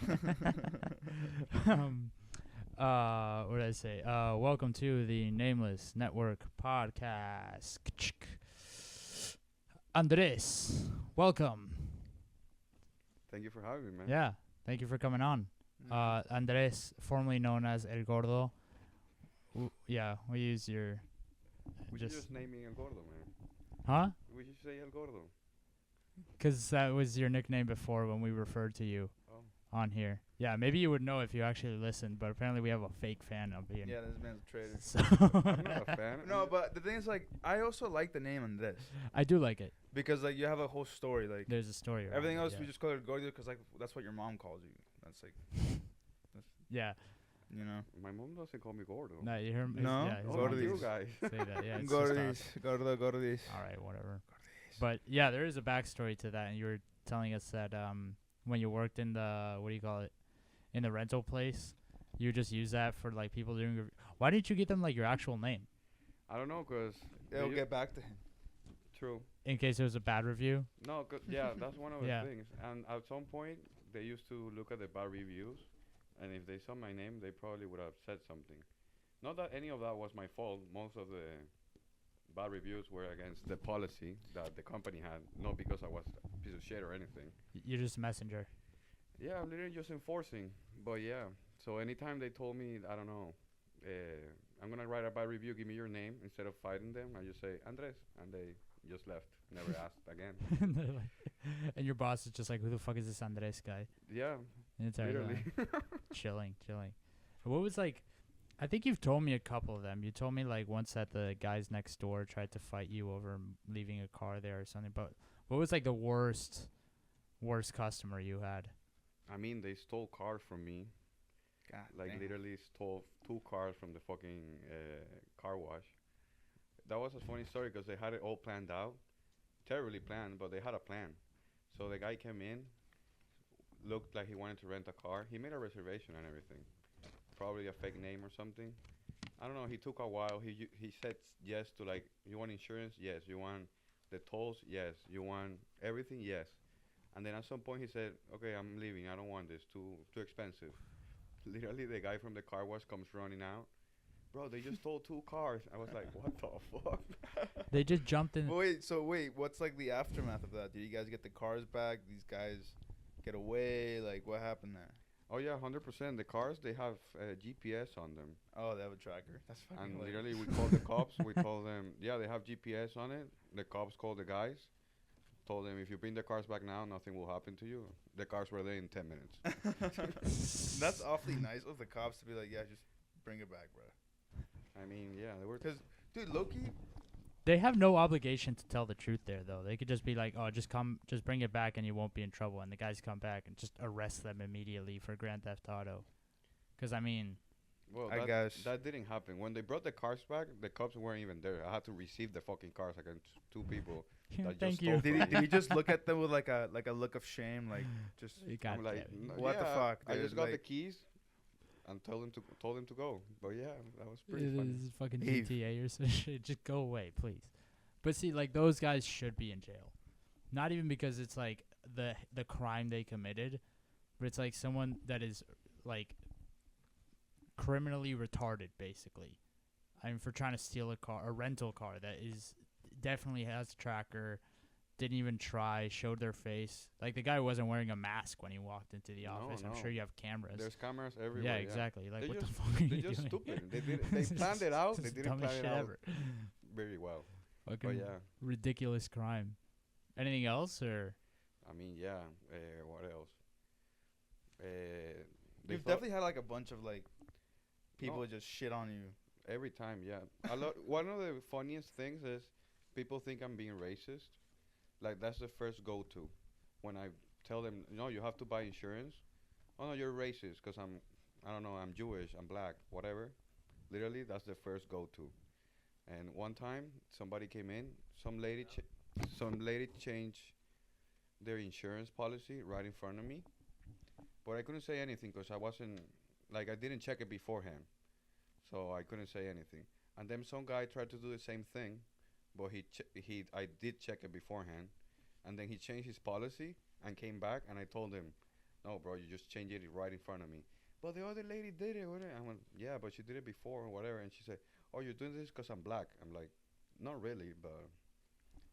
What did I say? Welcome to the Nameless Network podcast. Andres, welcome. Thank you for having me, man. Yeah, thank you for coming on. Andres, formerly known as El Gordo. We use your. We should just name me El Gordo, man. Huh? We should say El Gordo. 'Cause that was your nickname before when we referred to you on here. Yeah, maybe you would know if you actually listened, but apparently we have a fake fan of you. Yeah, this man's a traitor. So I'm not a fan. No, but the thing is, like, I also like the name on this I do like it. because, like, you have a whole story. Like, There's a story. around everything it, else yeah. we just call it Gordo because, like, that's what your mom calls you. That's like, Yeah. you know. My mom doesn't call me Gordo. No, you heard me. No? Yeah, his Oh, mom Gordis. you does guys. say that. Yeah, it's just us. Gordis. All right, whatever. But yeah, there is a backstory to that, and you were telling us that when you worked in the in the rental place, you just use that for like people doing. Why didn't you get them like your actual name I don't know, cause It'll get back to him. true. in case it was a bad review? No, yeah, that's one of the Yeah. things. And at some point, they used to look at the bad reviews, and if they saw my name, they probably would have said something. Not that any of that was my fault. Most of the bad reviews were against the policy that the company had, not because I was a piece of shit or anything. You're just a messenger. Yeah, I'm literally just enforcing. But yeah, so anytime they told me, I don't know, I'm gonna write a bad review, give me your name, instead of fighting them, I just say Andres, and they just left, never asked again. And they're like- and your boss is just like, who the fuck is this Andres guy? Yeah, And it's literally. chilling. What was like? I think you've told me a couple of them. You told me like once that the guys next door tried to fight you over leaving a car there or something. But what was like the worst customer you had? I mean, they stole cars from me. God, Like damn. literally stole 2 cars from the fucking car wash. That was a funny story because they had it all planned out, terribly planned, but they had a plan. So the guy came in, looked like he wanted to rent a car. He made a reservation and everything, probably a fake name or something. I don't know. He took a while. He said yes to like, you want insurance? Yes. You want the tolls? Yes. You want everything? Yes. And then at some point he said, okay, I'm leaving. I don't want this. Too expensive. Literally, the guy from the car wash comes running out. Bro, they just stole 2 cars. I was like, what the fuck? They just jumped in. But wait, what's like the aftermath of that? Did you guys get the cars back? These guys get away? Like, what happened there? Oh yeah, 100%. The cars, they have GPS on them. Oh, they have a tracker. That's fucking And hilarious. literally, we called the cops. We told them, yeah, they have GPS on it. The cops called the guys. Told them, if you bring the cars back now, nothing will happen to you. The cars were there in 10 minutes. That's awfully nice of the cops to be like, yeah, just bring it back, bro. I mean, yeah, they were. Because, dude, Loki, They have no obligation to tell the truth there, though. They could just be like, "Oh, just bring it back, and you won't be in trouble." And the guys come back and just arrest them immediately for Grand Theft Auto. 'Cause I mean, Well, I guess. that didn't happen. When they brought the cars back, the cops weren't even there. I had to receive the fucking cars against 2 people. That thank just you. stole Did from he, me. did he just look at them with like a look of shame, like just You got I'm like, that. What the fuck, I dude? just got the Like- keys and told him to go. But yeah, that was It pretty funny. is fucking Eve. GTA or some shit. Just go away, please. But see, like those guys should be in jail. Not even because it's like the crime they committed, but it's like someone that is like criminally retarded, basically. I mean, for trying to steal a rental car that is definitely has a tracker. Didn't even try. Showed their face. Like the guy wasn't wearing a mask when he walked into the No, office. I'm no. sure you have cameras. There's cameras everywhere. Yeah, exactly. Like They what the just- fuck are They're you just doing? stupid. They planned it out. They It's the didn't dumbest plan it shit out ever. very well. But Fucking yeah, ridiculous crime. Anything else or? I mean, yeah. What else? They you've thought- definitely had like a bunch of like people No. just shit on you. Every time, yeah. One of the funniest things is people think I'm being racist. Like that's the first go-to when I tell them, no, you have to buy insurance. Oh no, you're racist because I don't know, I'm Jewish, I'm black, whatever. Literally, that's the first go-to. And one time, somebody came in, some lady changed their insurance policy right in front of me, but I couldn't say anything because I wasn't like I didn't check it beforehand. So I couldn't say anything. And then some guy tried to do the same thing, but I did check it beforehand, and then he changed his policy and came back, and I told him, No, bro, you just changed it right in front of me. But the other lady did it. I went, yeah, but she did it before or whatever. And she said, oh, you're doing this because I'm black. I'm like, not really, but.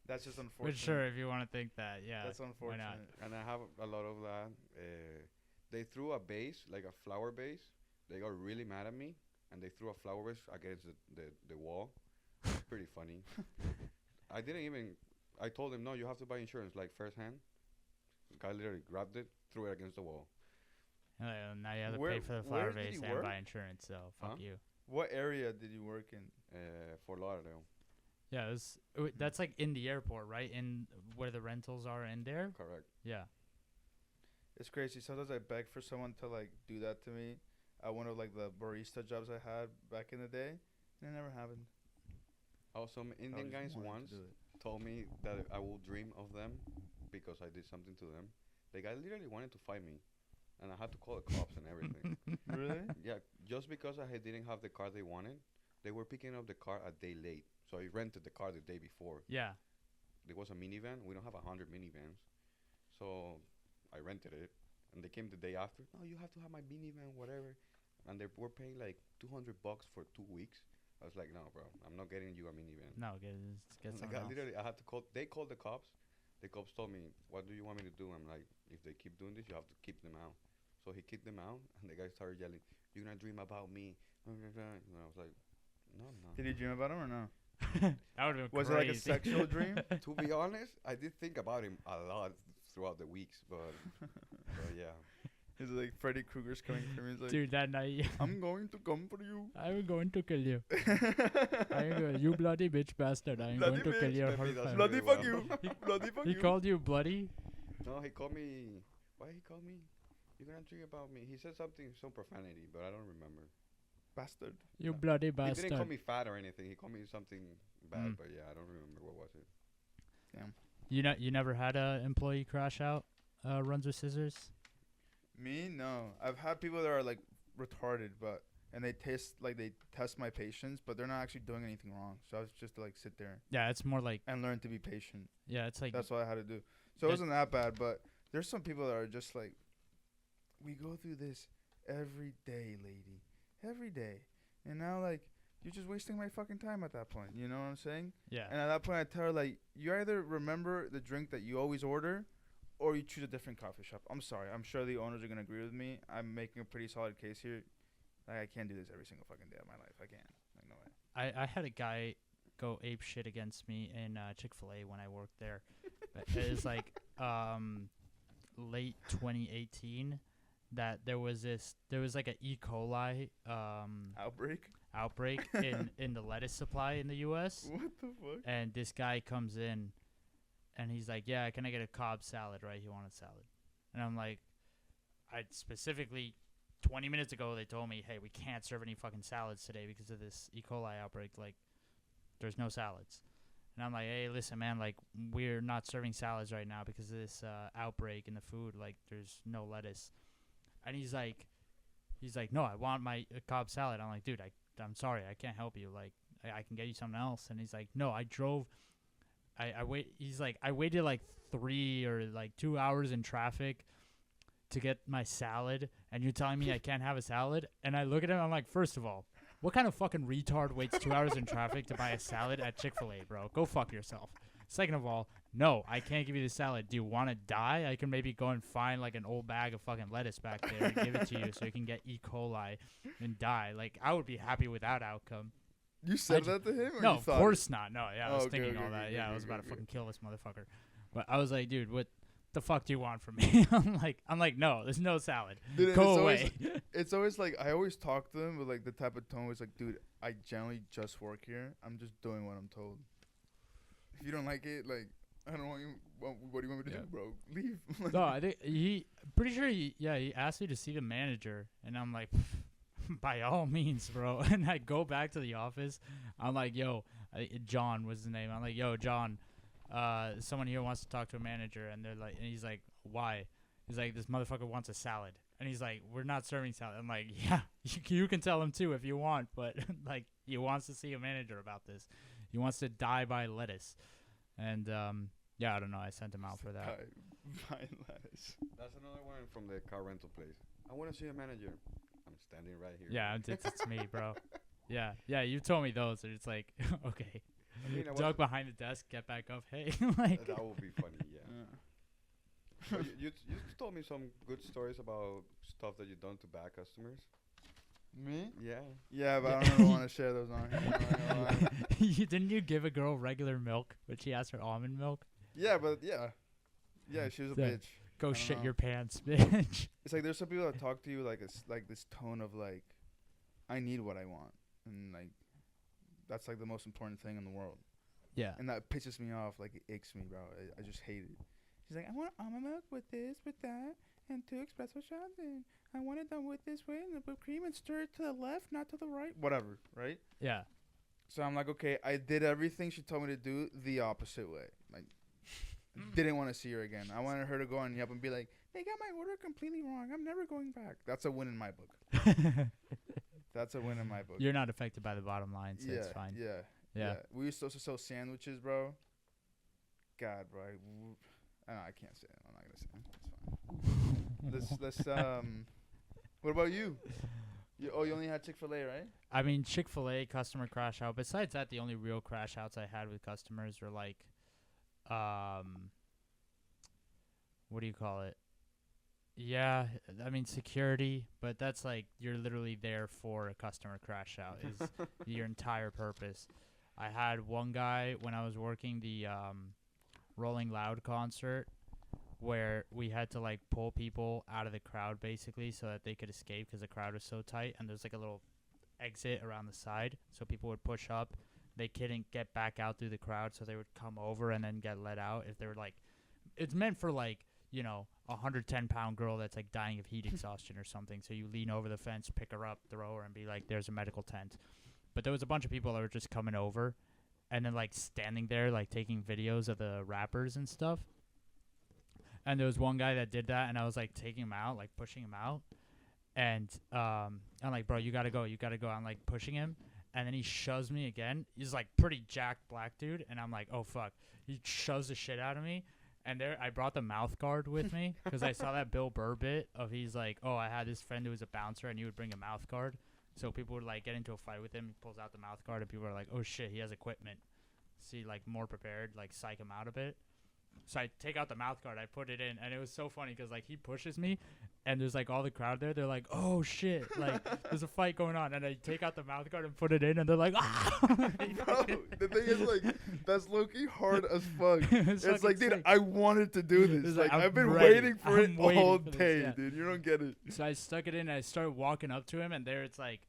That's just unfortunate. But sure, if you want to think that, yeah. That's Why not? unfortunate. And I have a lot of that. They threw a vase, like a flower vase. They got really mad at me, and they threw a flower vase against the wall. Pretty funny. I didn't even. I told them, no, you have to buy insurance, like first hand. The guy literally grabbed it, threw it against the wall. Now you have to Where- pay for the where flower did vase you and work? buy insurance, so fuck Huh? you. What area did you work in? Fort Lauderdale. Yeah, that's like in the airport, right? In where the rentals are in there. Correct. Yeah. It's crazy. Sometimes I beg for someone to like do that to me at one of like the barista jobs I had back in the day, and it never happened. Oh, some I Indian just guys wanted to once do it. told me that I will dream of them because I did something to them. The guy literally wanted to fight me, and I had to call the cops and everything. Really? Yeah, just because didn't have the car they wanted, they were picking up the car a day late. So I rented the car the day before. Yeah. There was a minivan. We don't have 100 minivans, so I rented it, and they came the day after. No, you have to have my minivan, whatever, and they were paying like $200 for 2 weeks. I was like, no, bro, I'm not getting you a minivan. No, get And something else. literally, I had to call. They called the cops. The cops told me, "What do you want me to do?" I'm like, "If they keep doing this, you have to keep them out." So he kicked them out, and the guy started yelling, "You're gonna dream about me." And I was like, "No, I'm not." Did you dream about him or no? That would have been Was it like a crazy. sexual dream? To be honest, I did think about him a lot throughout the weeks, but yeah. Is it like Freddy Krueger's coming for me? He's like, Dude, that night, I'm going to come for you. I'm going to kill you. You bloody bitch bastard. I'm Bloody going to kill bitch. your Maybe whole that's family. Bloody really fuck well. you. Bloody fuck He you. called you bloody? No, he called me. Why he called me? You're gonna dream about me. He said something, some profanity, but I don't remember. Bastard. You No. bloody He didn't call bastard. me fat or anything. He called me something bad, Mm. but yeah, I don't remember what was it. You never had a employee crash out runs with scissors? Me? No. I've had people that are like retarded, but and they test my patience, but they're not actually doing anything wrong. So I was just to like sit there Yeah, it's more like, and learn to be patient. yeah, it's like, That's what I had to do. So it That- wasn't that bad, but there's some people that are just like, we go through this every day, lady, every day, and now like you're just wasting my fucking time at that point. You know what I'm saying? yeah. And at that point, I tell her like, you either remember the drink that you always order, or you choose a different coffee shop. I'm sorry. I'm sure the owners are gonna agree with me. I'm making a pretty solid case here. Like, I can't do this every single fucking day of my life. I can't. Like, no way. I had a guy go ape shit against me in Chick-fil-A when I worked there. It was like late 2018 that there was like a E. coli Outbreak. outbreak in the lettuce supply in the U.S. What the fuck? And this guy comes in and he's like, yeah, can I get a Cobb salad, right? He wanted salad. And I'm like, I specifically 20 minutes ago they told me, hey, we can't serve any fucking salads today because of this E. coli outbreak. Like, there's no salads. And I'm like, hey, listen, man, like, we're not serving salads right now because of this outbreak in the food. Like, there's no lettuce. And he's like, no, I want my Cobb salad. I'm like, dude, I'm sorry, I can't help you. Like, I can get you something else. And he's like, no, I drove. He's like, I waited like 3 or like 2 hours in traffic to get my salad, and you're telling me I can't have a salad? And I look at him, I'm like, first of all, what kind of fucking retard waits 2 hours in traffic to buy a salad at Chick-fil-A, bro? Go fuck yourself. Second of all, no, I can't give you the salad. Do you want to die? I can maybe go and find like an old bag of fucking lettuce back there and give it to you so you can get E. coli and die. Like, I would be happy with that outcome. You said ju- that to him? Or No, you of thought course not. No, yeah, I Oh, was okay, thinking okay, all that. okay, Yeah, I okay, was about okay, to fucking okay. kill this motherfucker. But I was like, dude, what the fuck do you want from me? I'm like, no, there's no salad. Dude, Go it's away. It's always like, I always talk to them with like the type of tone where it's like, dude, I generally just work here. I'm just doing what I'm told. If you don't like it, like, I don't want you. What do you want me to Yeah. do, bro? Leave. No, I think pretty sure he asked me to see the manager, and I'm like, by all means, bro. And I go back to the office. I'm like, yo, John was his name. I'm like, yo, John, someone here wants to talk to a manager, and they're like, and he's like, why? He's like, this motherfucker wants a salad, and he's like, we're not serving salad. I'm like, yeah, you can tell him too if you want, but like, he wants to see a manager about this. He wants to die by lettuce, and yeah, I don't know. I sent him out for that. Buying lettuce. That's another one from the car rental place. I want to see a manager. I'm standing right here. Yeah, it's me, bro. Yeah, you told me those, and it's like, okay. I mean, I Duck behind the desk, get back up. Hey, like. that would be funny, yeah. But you told me some good stories about stuff that you've done to bad customers. Me? Yeah. Yeah, but I don't want to share those on here. I'm not gonna lie. Didn't you give a girl regular milk, but she asked for almond milk? Yeah, but yeah. Yeah, she was a Yeah. bitch. Go I don't shit know. your pants, bitch. It's like there's some people that talk to you like it's like this tone of like, I need what I want, and like, that's like the most important thing in the world, Yeah. and that pisses me off. Like it aches me, bro. I just hate it. She's like, I want almond milk with this, with that, and 2 espresso shots, and I want it done with this way, and the whipped cream, and stir it to the left, not to the right. Whatever, right? Yeah. So I'm like, okay, I did everything she told me to do the opposite way. Like, didn't want to see her again. I wanted her to go on Yelp and be like, they got my order completely wrong. I'm never going back. That's a win in my book. That's a win in my book. You're not affected by the bottom line, so yeah, it's fine. Yeah, Yeah. We used to also sell sandwiches, bro. God, bro. I can't say it. I'm not gonna say it. It's fine. let's What about you? You only had Chick-fil-A, right? I mean, Chick-fil-A customer crash out. Besides that, the only real crash outs I had with customers were like, what do you call it? Yeah, I mean security, but that's like you're literally there for a customer crash out is your entire purpose. I had one guy when I was working the Rolling Loud concert where we had to like pull people out of the crowd basically so that they could escape because the crowd was so tight, and there's like a little exit around the side so people would push up. They couldn't get back out through the crowd, so they would come over and then get let out if they were like, it's meant for like, you know, a 110-pound girl that's like dying of heat exhaustion or something. So you lean over the fence, pick her up, throw her, and be like, there's a medical tent. But there was a bunch of people that were just coming over and then like standing there like taking videos of the rappers and stuff. And there was one guy that did that, and I was like taking him out, like pushing him out. And I'm like, bro, you gotta go. I'm like pushing him. And then he shoves me again. He's like pretty jacked black dude. And I'm like, oh, fuck. He shoves the shit out of me. And there, I brought the mouth guard with me because I saw that Bill Burr bit of he's like, oh, I had this friend who was a bouncer and he would bring a mouth guard. So people would like get into a fight with him. He pulls out the mouth guard and people are like, oh, shit, he has equipment. See, like more prepared, like psych him out a bit. So I take out the mouth guard, I put it in, and it was so funny because like he pushes me, and there's like all the crowd there. They're like, "Oh shit!" Like there's a fight going on, and I take out the mouth guard and put it in, and they're like, "Ah!" Bro, the thing is like that's low-key hard as fuck. It's It's like, dude, sick. I wanted to do this. It's Like like, I'm I've been ready. waiting for I'm it waiting all for this, day, yeah. dude. You don't get it. So I stuck it in, and I started walking up to him, and there it's like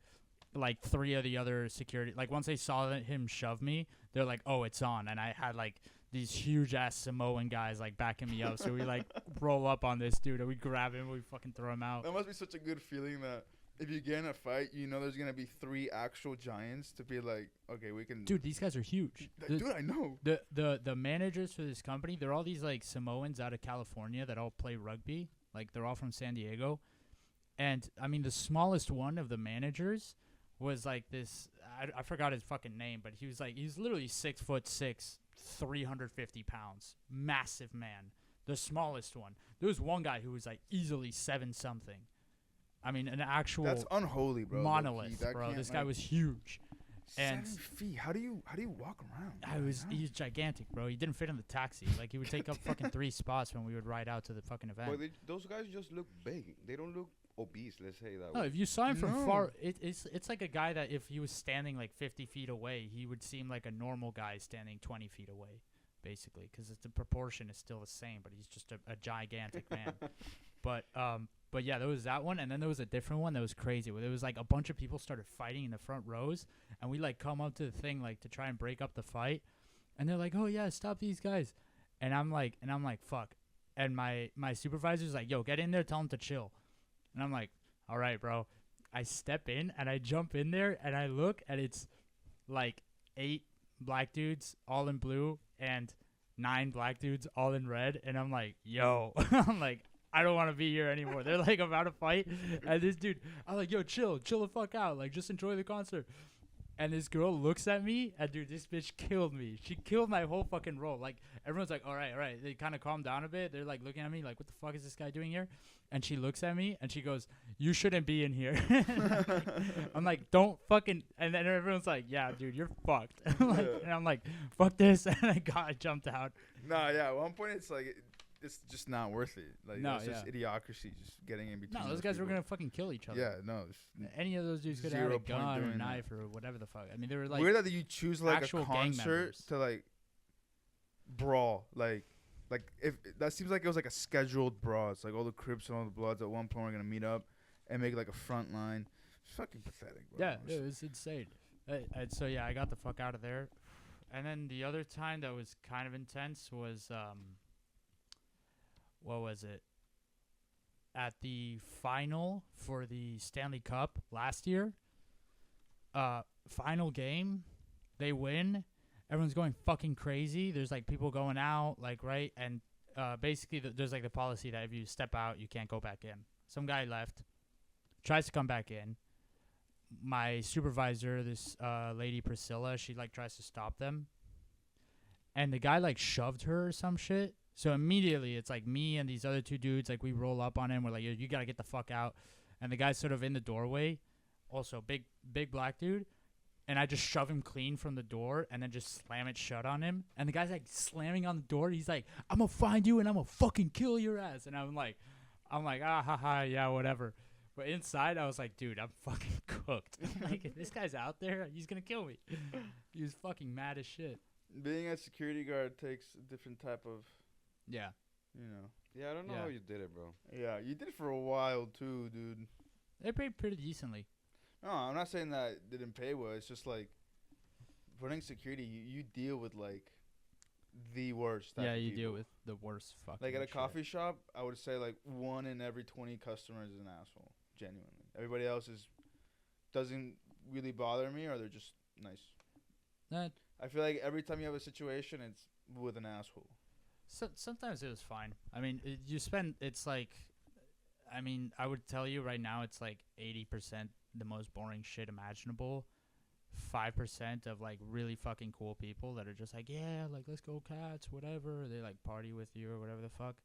3 of the other security. Like once they saw him shove me, they're like, "Oh, it's on," and I had like these huge ass Samoan guys like backing me up. So we like roll up on this dude and we grab him, we fucking throw him out. That must be such a good feeling that if you get in a fight, you know there's gonna be 3 actual giants to be like, okay, we can. Dude, these guys are huge. Dude, I know. The managers for this company, they're all these like Samoans out of California that all play rugby. Like they're all from San Diego. And I mean the smallest one of the managers was like this, I forgot his fucking name, but he's literally 6'6", 350 pounds, massive man, the smallest one. There was one guy who was like easily 7-something. I mean, an actual That's unholy, bro. monolith, That bro. can't, This guy like, was huge. 7 and- feet. How do you walk around? He's gigantic, bro. He didn't fit in the taxi. Like he would take up fucking 3 spots when we would ride out to the fucking event. Well, those guys just look big. They don't look obese, let's say that No, way. if you saw him from No. far, it's like a guy that if he was standing like 50 feet away, he would seem like a normal guy standing 20 feet away, basically, because the proportion is still the same, but he's just a gigantic man. But yeah, there was that one, and then there was a different one that was crazy, where there was like a bunch of people started fighting in the front rows, and we like come up to the thing like to try and break up the fight, and they're like, "Oh yeah, stop these guys," and I'm like, "Fuck," and my supervisor's like, "Yo, get in there, tell them to chill." And I'm like, all right, bro. I step in and I jump in there and I look and it's like 8 black dudes all in blue and 9 black dudes all in red. And I'm like, yo, I'm like, I don't want to be here anymore. They're like about to fight. And this dude, I'm like, yo, chill the fuck out. Like, just enjoy the concert. And this girl looks at me, and dude, this bitch killed me. She killed my whole fucking roll. Like, everyone's like, all right, all right. They kind of calm down a bit. They're like looking at me like, what the fuck is this guy doing here? And she looks at me, and she goes, you shouldn't be in here. I'm like, don't fucking. And then everyone's like, yeah, dude, you're fucked. And I'm like, fuck this. And I jumped out. Nah, yeah. At one point, it's like it's just not worth it. Like, No, it's just idiocracy, just getting in between. No, those guys were going to fucking kill each other. Yeah, no. Any of those dudes could have had a 0 point gun or doing knife or whatever the fuck. I mean, they were like weird that you choose like a actual gang concert members. to like brawl. Like if that seems like it was like a scheduled brawl. It's like all the Crips and all the Bloods at one point are gonna meet up and make like a front line. It's fucking pathetic, bro. Yeah, it was insane. And so yeah, I got the fuck out of there. And then the other time that was kind of intense was what was it? At the final for the Stanley Cup last year. Final game, they win. Everyone's going fucking crazy. There's like people going out, like, right? And basically there's like the policy that if you step out, you can't go back in. Some guy left, tries to come back in. My supervisor, this lady Priscilla, she like tries to stop them. And the guy like shoved her or some shit. So immediately it's like me and these other two dudes, like we roll up on him. We're like, yo, you got to get the fuck out. And the guy's sort of in the doorway. Also big black dude. And I just shove him clean from the door and then just slam it shut on him. And the guy's like slamming on the door. He's like, I'm going to find you and I'm going to fucking kill your ass. And I'm like, ah, ha, ha, yeah, whatever. But inside I was like, dude, I'm fucking cooked. Like, if this guy's out there, he's going to kill me. He was fucking mad as shit. Being a security guard takes a different type of, Yeah. you know. Yeah, I don't know Yeah. how you did it, bro. Yeah, you did it for a while too, dude. They paid pretty decently. No, I'm not saying that it didn't pay well. It's just like running security. You deal with like the worst. Type Yeah, of you people. deal with the worst fucking like at a shit. coffee shop. I would say like 1 in every 20 customers is an asshole. Genuinely, everybody else doesn't really bother me, or they're just nice. That I feel like every time you have a situation, it's with an asshole. sometimes it was fine. I mean, it's like, I mean, I would tell you right now, it's like 80% the most boring shit imaginable. 5% of like really fucking cool people that are just like, yeah, like let's go Cats, whatever. They like party with you or whatever the fuck.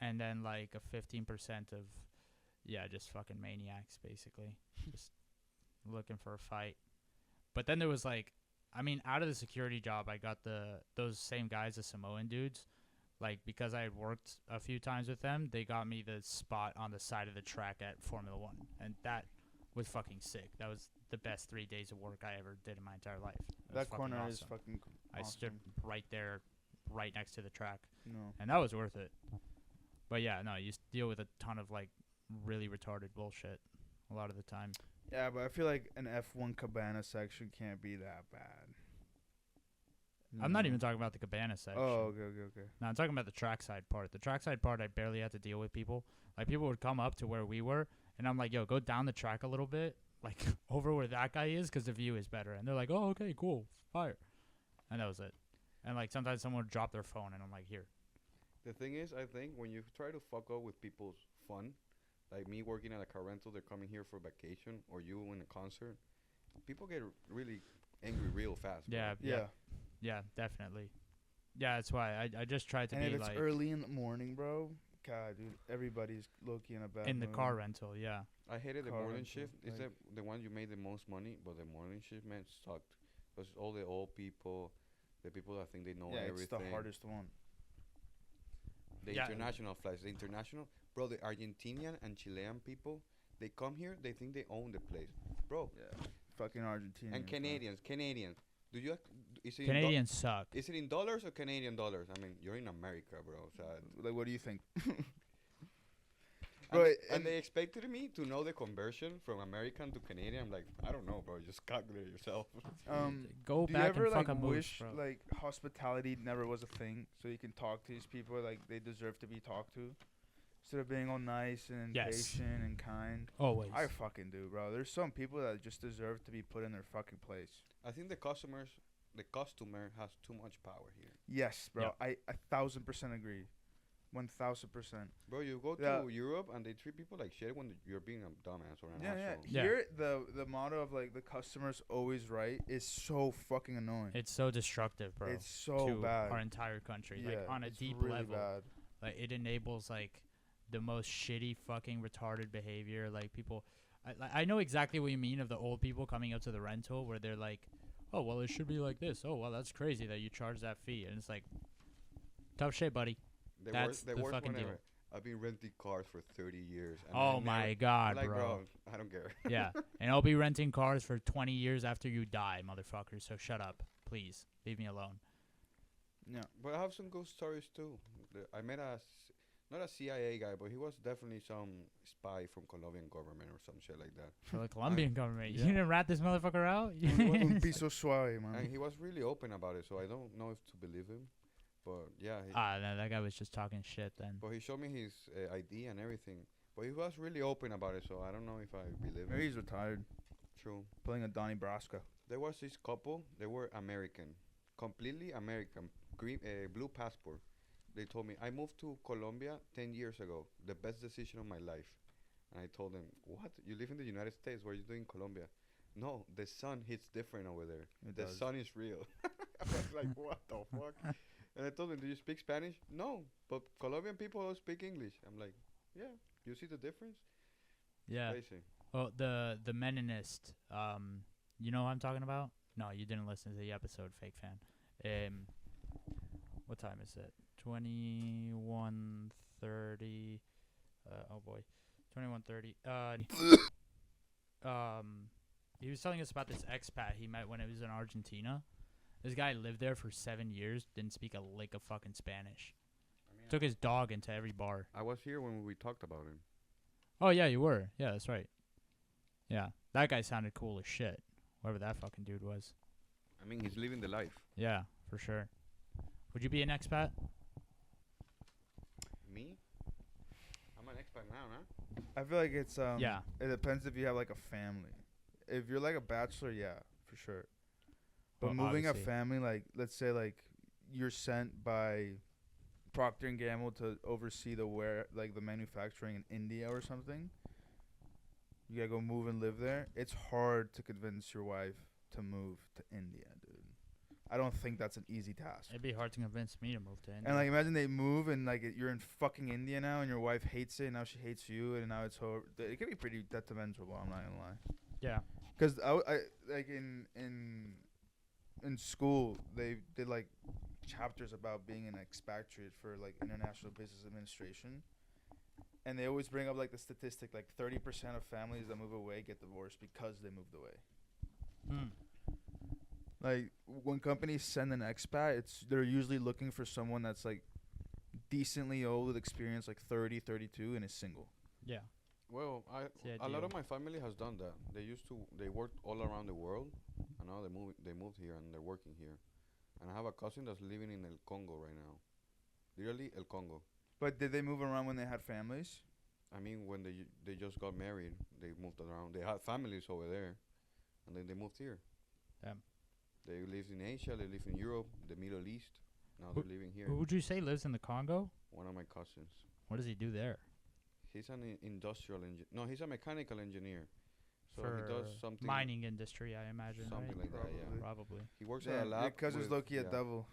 And then like a 15% of, yeah, just fucking maniacs basically, just looking for a fight. But then there was like, I mean, out of the security job, I got those same guys, the Samoan dudes. Like, because I had worked a few times with them, they got me the spot on the side of the track at Formula One. And that was fucking sick. That was the best 3 days of work I ever did in my entire life. It was That fucking corner is awesome. fucking. I stood right there, right next to the track. No. And that was worth it. But yeah, no, you deal with a ton of, like, really retarded bullshit a lot of the time. Yeah, but I feel like an F1 Cabana section can't be that bad. I'm not even talking about the Cabana section. Oh, okay. No, I'm talking about the trackside part. The trackside part, I barely had to deal with people. Like, people would come up to where we were, and I'm like, yo, go down the track a little bit, like, over where that guy is, because the view is better. And they're like, oh, okay, cool, fire. And that was it. And, like, sometimes someone would drop their phone, and I'm like, here. The thing is, I think when you try to fuck up with people's fun, like me working at a car rental, they're coming here for vacation, or you in a concert, people get really angry real fast. Bro. Yeah, definitely. Yeah, that's why I just tried to And be if it's like early in the morning, bro, God, dude, everybody's low-key in a bad in the mood. car rental. Yeah, I hated the Car morning rental, shift. Is like- that the one you made the most money? But the morning shift, man, sucked. Because all the old people, the people that think they know Yeah, everything. it's the hardest one. The Yeah. international flights, the international, bro, the Argentinian and Chilean people, they come here, they think they own the place, bro. Yeah, fucking Argentina. And Canadians. Do you? Is it Canadians suck. is it in dollars or Canadian dollars? I mean, you're in America, bro. So Like, what do you think? and, Bro, and they expected me to know the conversion from American to Canadian. I'm like, I don't know, bro. Just calculate it yourself. Go Do you back ever and like fuck a wish moose, bro. like hospitality never was a thing, so you can talk to these people like they deserve to be talked to, instead of being all nice and Yes. patient and kind? Always. I fucking do, bro. There's some people that just deserve to be put in their fucking place. I think the customer has too much power here. Yes, bro. Yeah. I 1,000% agree. 1000%. Bro, you go Yeah. to Europe and they treat people like shit when you're being a dumbass or an Yeah, asshole. Yeah. Here, the motto of like the customer's always right is so fucking annoying. It's so destructive, bro. It's so to bad. our entire country, Yeah, like on a it's deep really level. bad. Like it enables like the most shitty fucking retarded behavior. Like people, I know exactly what you mean of the old people coming up to the rental where they're like, oh well, it should be like this. Oh well, that's crazy that you charge that fee, and it's like, tough shit, buddy. The That's the the worst fucking one deal. ever. I've been renting cars for 30 years. And Oh my god, like, bro. I don't care. Yeah, and I'll be renting cars for 20 years after you die, motherfucker. So shut up, please. Leave me alone. Yeah. But I have some good stories too. I met not a CIA guy, but he was definitely some spy from Colombian government or some shit like that. For the Colombian government, yeah. you didn't rat this motherfucker out. Un piso suave, man. And he was really open about it, so I don't know if to believe him. But yeah, No, that guy was just talking shit then. but he showed me his ID and everything. But he was really open about it, so I don't know if I believe Maybe him. he's retired, True. playing a Donnie Brasco. There was this couple. They were American, completely American, green, blue passport. They told me I moved to Colombia 10 years ago. The best decision of my life. And I told them, "What? You live in the United States? What are you doing in Colombia?" No, the sun hits different over there. It The does. sun is real. I was like, "What the fuck?" And I told them, "Do you speak Spanish?" No, but Colombian people don't speak English. I'm like, "Yeah, you see the difference?" Yeah. Crazy. Oh, the Meninist. You know what I'm talking about? No, you didn't listen to the episode, fake fan. What time is it? 21:30. Oh boy, 21:30. He was telling us about this expat he met when he was in Argentina. This guy lived there for 7 years, didn't speak a lick of fucking Spanish. Took his dog into every bar. I was here when we talked about him. Oh yeah, you were. Yeah, that's right. Yeah, that guy sounded cool as shit. Whoever that fucking dude was. I mean, he's living the life. Yeah, for sure. Would you be an expat? Me? I'm an expat now, huh? I feel like it's Yeah. It depends if you have like a family. If you're like a bachelor, yeah, for sure. But Well, moving obviously. a family, like let's say like you're sent by Procter and Gamble to oversee the manufacturing in India or something. You gotta go move and live there. It's hard to convince your wife to move to India, dude. I don't think that's an easy task. It'd be hard to convince me to move to India. And like, imagine they move and like you're in fucking India now, and your wife hates it, and now she hates you, and now it's her. It can be pretty detrimental. I'm not gonna lie. yeah. Cause I like in school they did like chapters about being an expatriate for like international business administration, and they always bring up like the statistic like 30% of families that move away get divorced because they moved away. Like when companies send an expat, they're usually looking for someone that's like decently old with experience, like 30, 32, and is single. Yeah. Well, the a lot of ideal. my family has done that. They worked all around the world, and now they moved here and they're working here. And I have a cousin that's living in El Congo right now. Literally El Congo. But did they move around when they had families? I mean, when they just got married, they moved around. They had families over there, and then they moved here. Damn. They lived in Asia. They lived in Europe, the Middle East. Now Who- they're living here. Who would you say lives in the Congo? One of my cousins. What does he do there? He's an industrial engineer. No, he's a mechanical engineer. So For he does something. mining industry, I imagine. Something right? like that, yeah. Probably. He works Yeah, at a lab. your cousin's with- low-key a yeah. devil.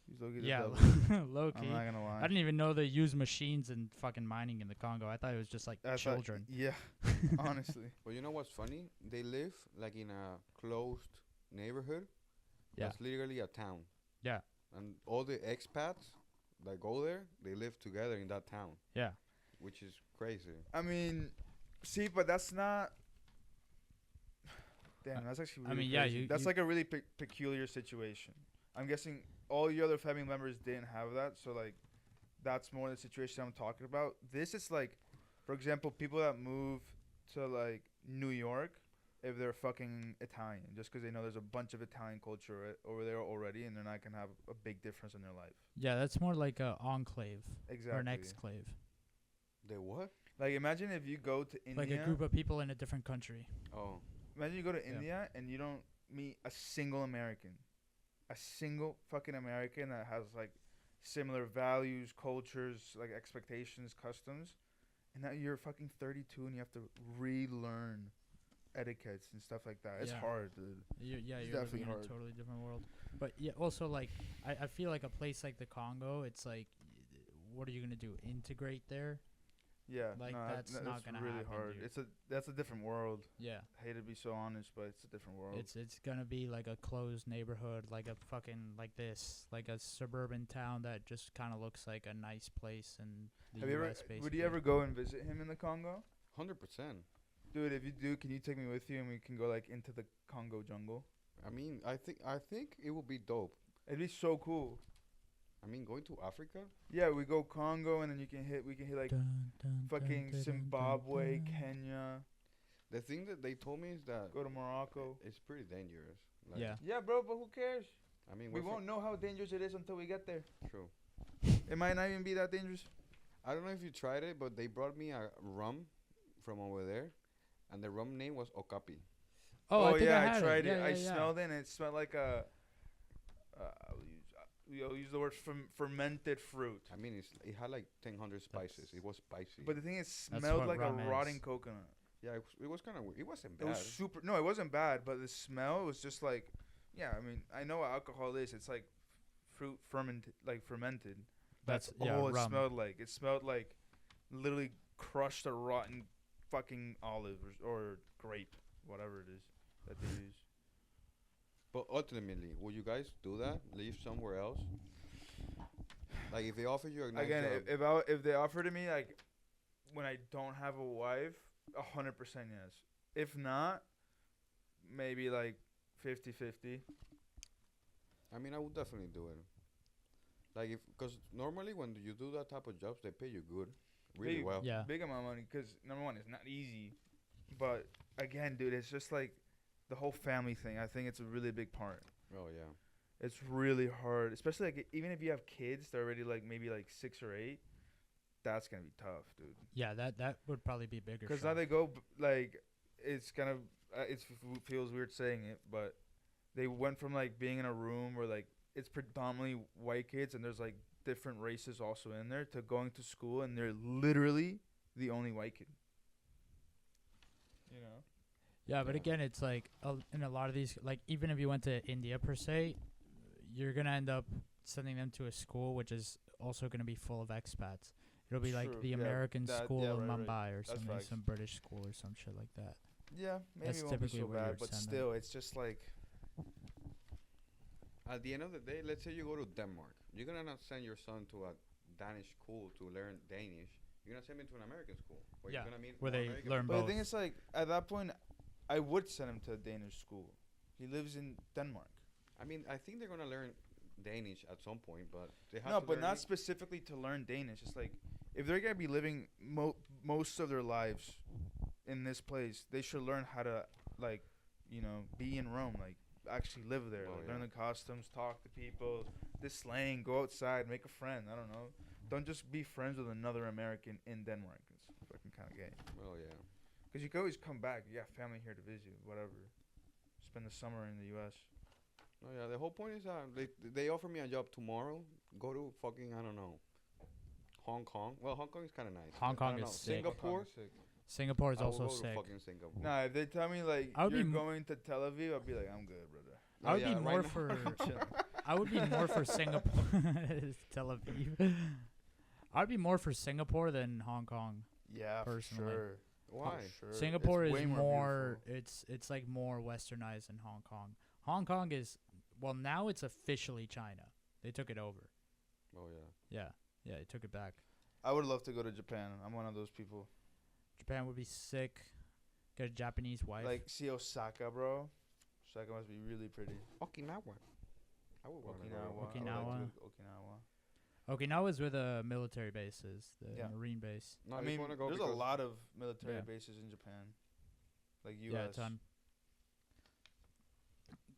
He's low-key the Yeah, devil. low I'm key. not gonna lie. I didn't even know they use machines in fucking mining in the Congo. I thought it was just like I thought- children. yeah, honestly. But you know what's funny? They live like in a closed neighborhood. Yeah. That's literally a town. Yeah. And all the expats that go there, they live together in that town, Yeah. which is crazy. I mean, see, but that's not. Damn, that's actually. I Really mean, yeah, crazy. That's you- like a really peculiar situation. I'm guessing all your other family members didn't have that, so like, that's more the situation I'm talking about. This is like, for example, people that move to like New York, if they're fucking Italian, just because they know there's a bunch of Italian culture over there already, and they're not gonna have a big difference in their life. Yeah, that's more like a enclave Exactly. or an exclave. The what? Like, imagine if you go to India. Like a group of people in a different country. Oh, Imagine you go to Yeah. India and you don't meet a single American. A single fucking American that has like similar values, cultures, like expectations, customs. And now you're fucking 32 and you have to relearn etiquettes and stuff like that. It's Yeah. hard, dude. You're It's living definitely in hard. a totally different world. But yeah, also like I feel like a place like the Congo, it's like, what are you gonna do? Integrate there? Yeah, Like, no, that's not that's gonna really happen, hard. dude. That's a different world. Yeah. I hate to be so honest, but it's a different world. It's gonna be like a closed neighborhood, like a fucking like this, like a suburban town that just kind of looks like a nice place in the Have you ever? U.S. Basically. Would you ever go and visit him in the Congo? 100%. Dude, if you do, can you take me with you and we can go like into the Congo jungle? I mean, I think it would be dope. It'd be so cool. I mean, going to Africa. Yeah, we go Congo and then we can hit like Dun, dun, fucking dun, dun, Zimbabwe, dun, dun. Kenya, The thing that they told me is that go to Morocco. it's pretty dangerous. Like, Yeah. Yeah, bro, but who cares? I mean, We we're won't know how dangerous it is until we get there. True. It might not even be that dangerous. I don't know if you tried it, but they brought me a rum from over there, and the rum name was Okapi. Oh, I think yeah, I had tried it. Yeah, I yeah. smelled it and it smelled like a. I'll use the word fermented fruit. I mean, it had like 1,000 spices. It was spicy. But the thing is, it That's smelled what like a rum is. rotting coconut. yeah, it was kind of weird. It wasn't It bad. was super. No, it wasn't bad, but the smell was just like, yeah. I mean, I know what alcohol is. It's like fruit fermented. That's all it rum. smelled like. It smelled like literally crushed a rotten fucking olive or grape, whatever it is that they use. But ultimately, would you guys do that? Leave somewhere else? Like if they offer you a nice Again, job, if they offered it me like when I don't have a wife, 100% yes. If not, maybe like 50-50. I mean, I would definitely do it. Like because normally when you do that type of jobs, they pay you good, really Big- well. Yeah. Big amount of money because number one, it's not easy, but again, dude, it's just like the whole family thing. I think it's a really big part. Oh yeah. It's really hard, especially like even if you have kids, they're already like maybe like 6 or 8. That's gonna be tough, dude. Yeah, that would probably be bigger. Because now they go like it's kind of feels weird saying it, but they went from like being in a room where like it's predominantly white kids and there's like different races also in there to going to school and they're literally the only white kid. You know. Yeah, but Yeah. again, it's like in a lot of these, like even if you went to India per se, you're gonna end up sending them to a school which is also gonna be full of expats. It'll be like True, the yeah, American that- school yeah, in right, right. Mumbai or That's something, facts. some British school or some shit like that. Yeah, maybe That's it won't be typically so where you bad, would but send them. still, it's just like At the end of the day, let's say you go to Denmark. You're gonna not send your son to a Danish school to learn Danish. You're gonna send him to an American school where Yeah, you're gonna meet where more they American learn people. But both. the thing is, like, at that point, I would send him to a Danish school. He lives in Denmark. I mean, I think they're gonna learn Danish at some point, but they have No, to but learn not it. specifically to learn Danish. It's like, if they're going to be living most of their lives in this place, they should learn how to, like, you know, be in Rome. Like, actually live there. Oh, Like, yeah. learn the costumes, talk to people, this slang, go outside, make a friend. I don't know. Don't just be friends with another American in Denmark. It's fucking kind of gay. Oh yeah. Because you can always come back. You got family here to visit, whatever. Spend the summer in the U.S. Oh yeah. The whole point is they offer me a job tomorrow. Go to fucking I don't know. Hong Kong. Well, Hong Kong is kind of nice. Hong but I Kong don't is know. sick. Singapore. Singapore is I will also go to sick. fucking Singapore. Nah, if they tell me like I would you're be m- going to Tel Aviv, I'll be like, I'm good, brother. I would yeah, be right more now for. I'm chilling. I would be more for Singapore. Tel Aviv. I'd be more for Singapore than Hong Kong. Yeah, Personally. for sure. Why? For sure. Singapore It's is way more. beautiful. It's like more westernized than Hong Kong. Hong Kong is now it's officially China. They took it over. Oh yeah. Yeah, they took it back. I would love to go to Japan. I'm one of those people. Japan would be sick. Get a Japanese wife. Like, see Osaka, bro. Osaka must be really pretty. Okinawa. I would want to Okinawa. go. I would like to Okinawa. go to Okinawa. Okinawa's where the military base is, the Yeah. Marine base. No, I I mean, want to go there's a because lot of military Yeah. bases in Japan. Like U.S. Yeah, a ton.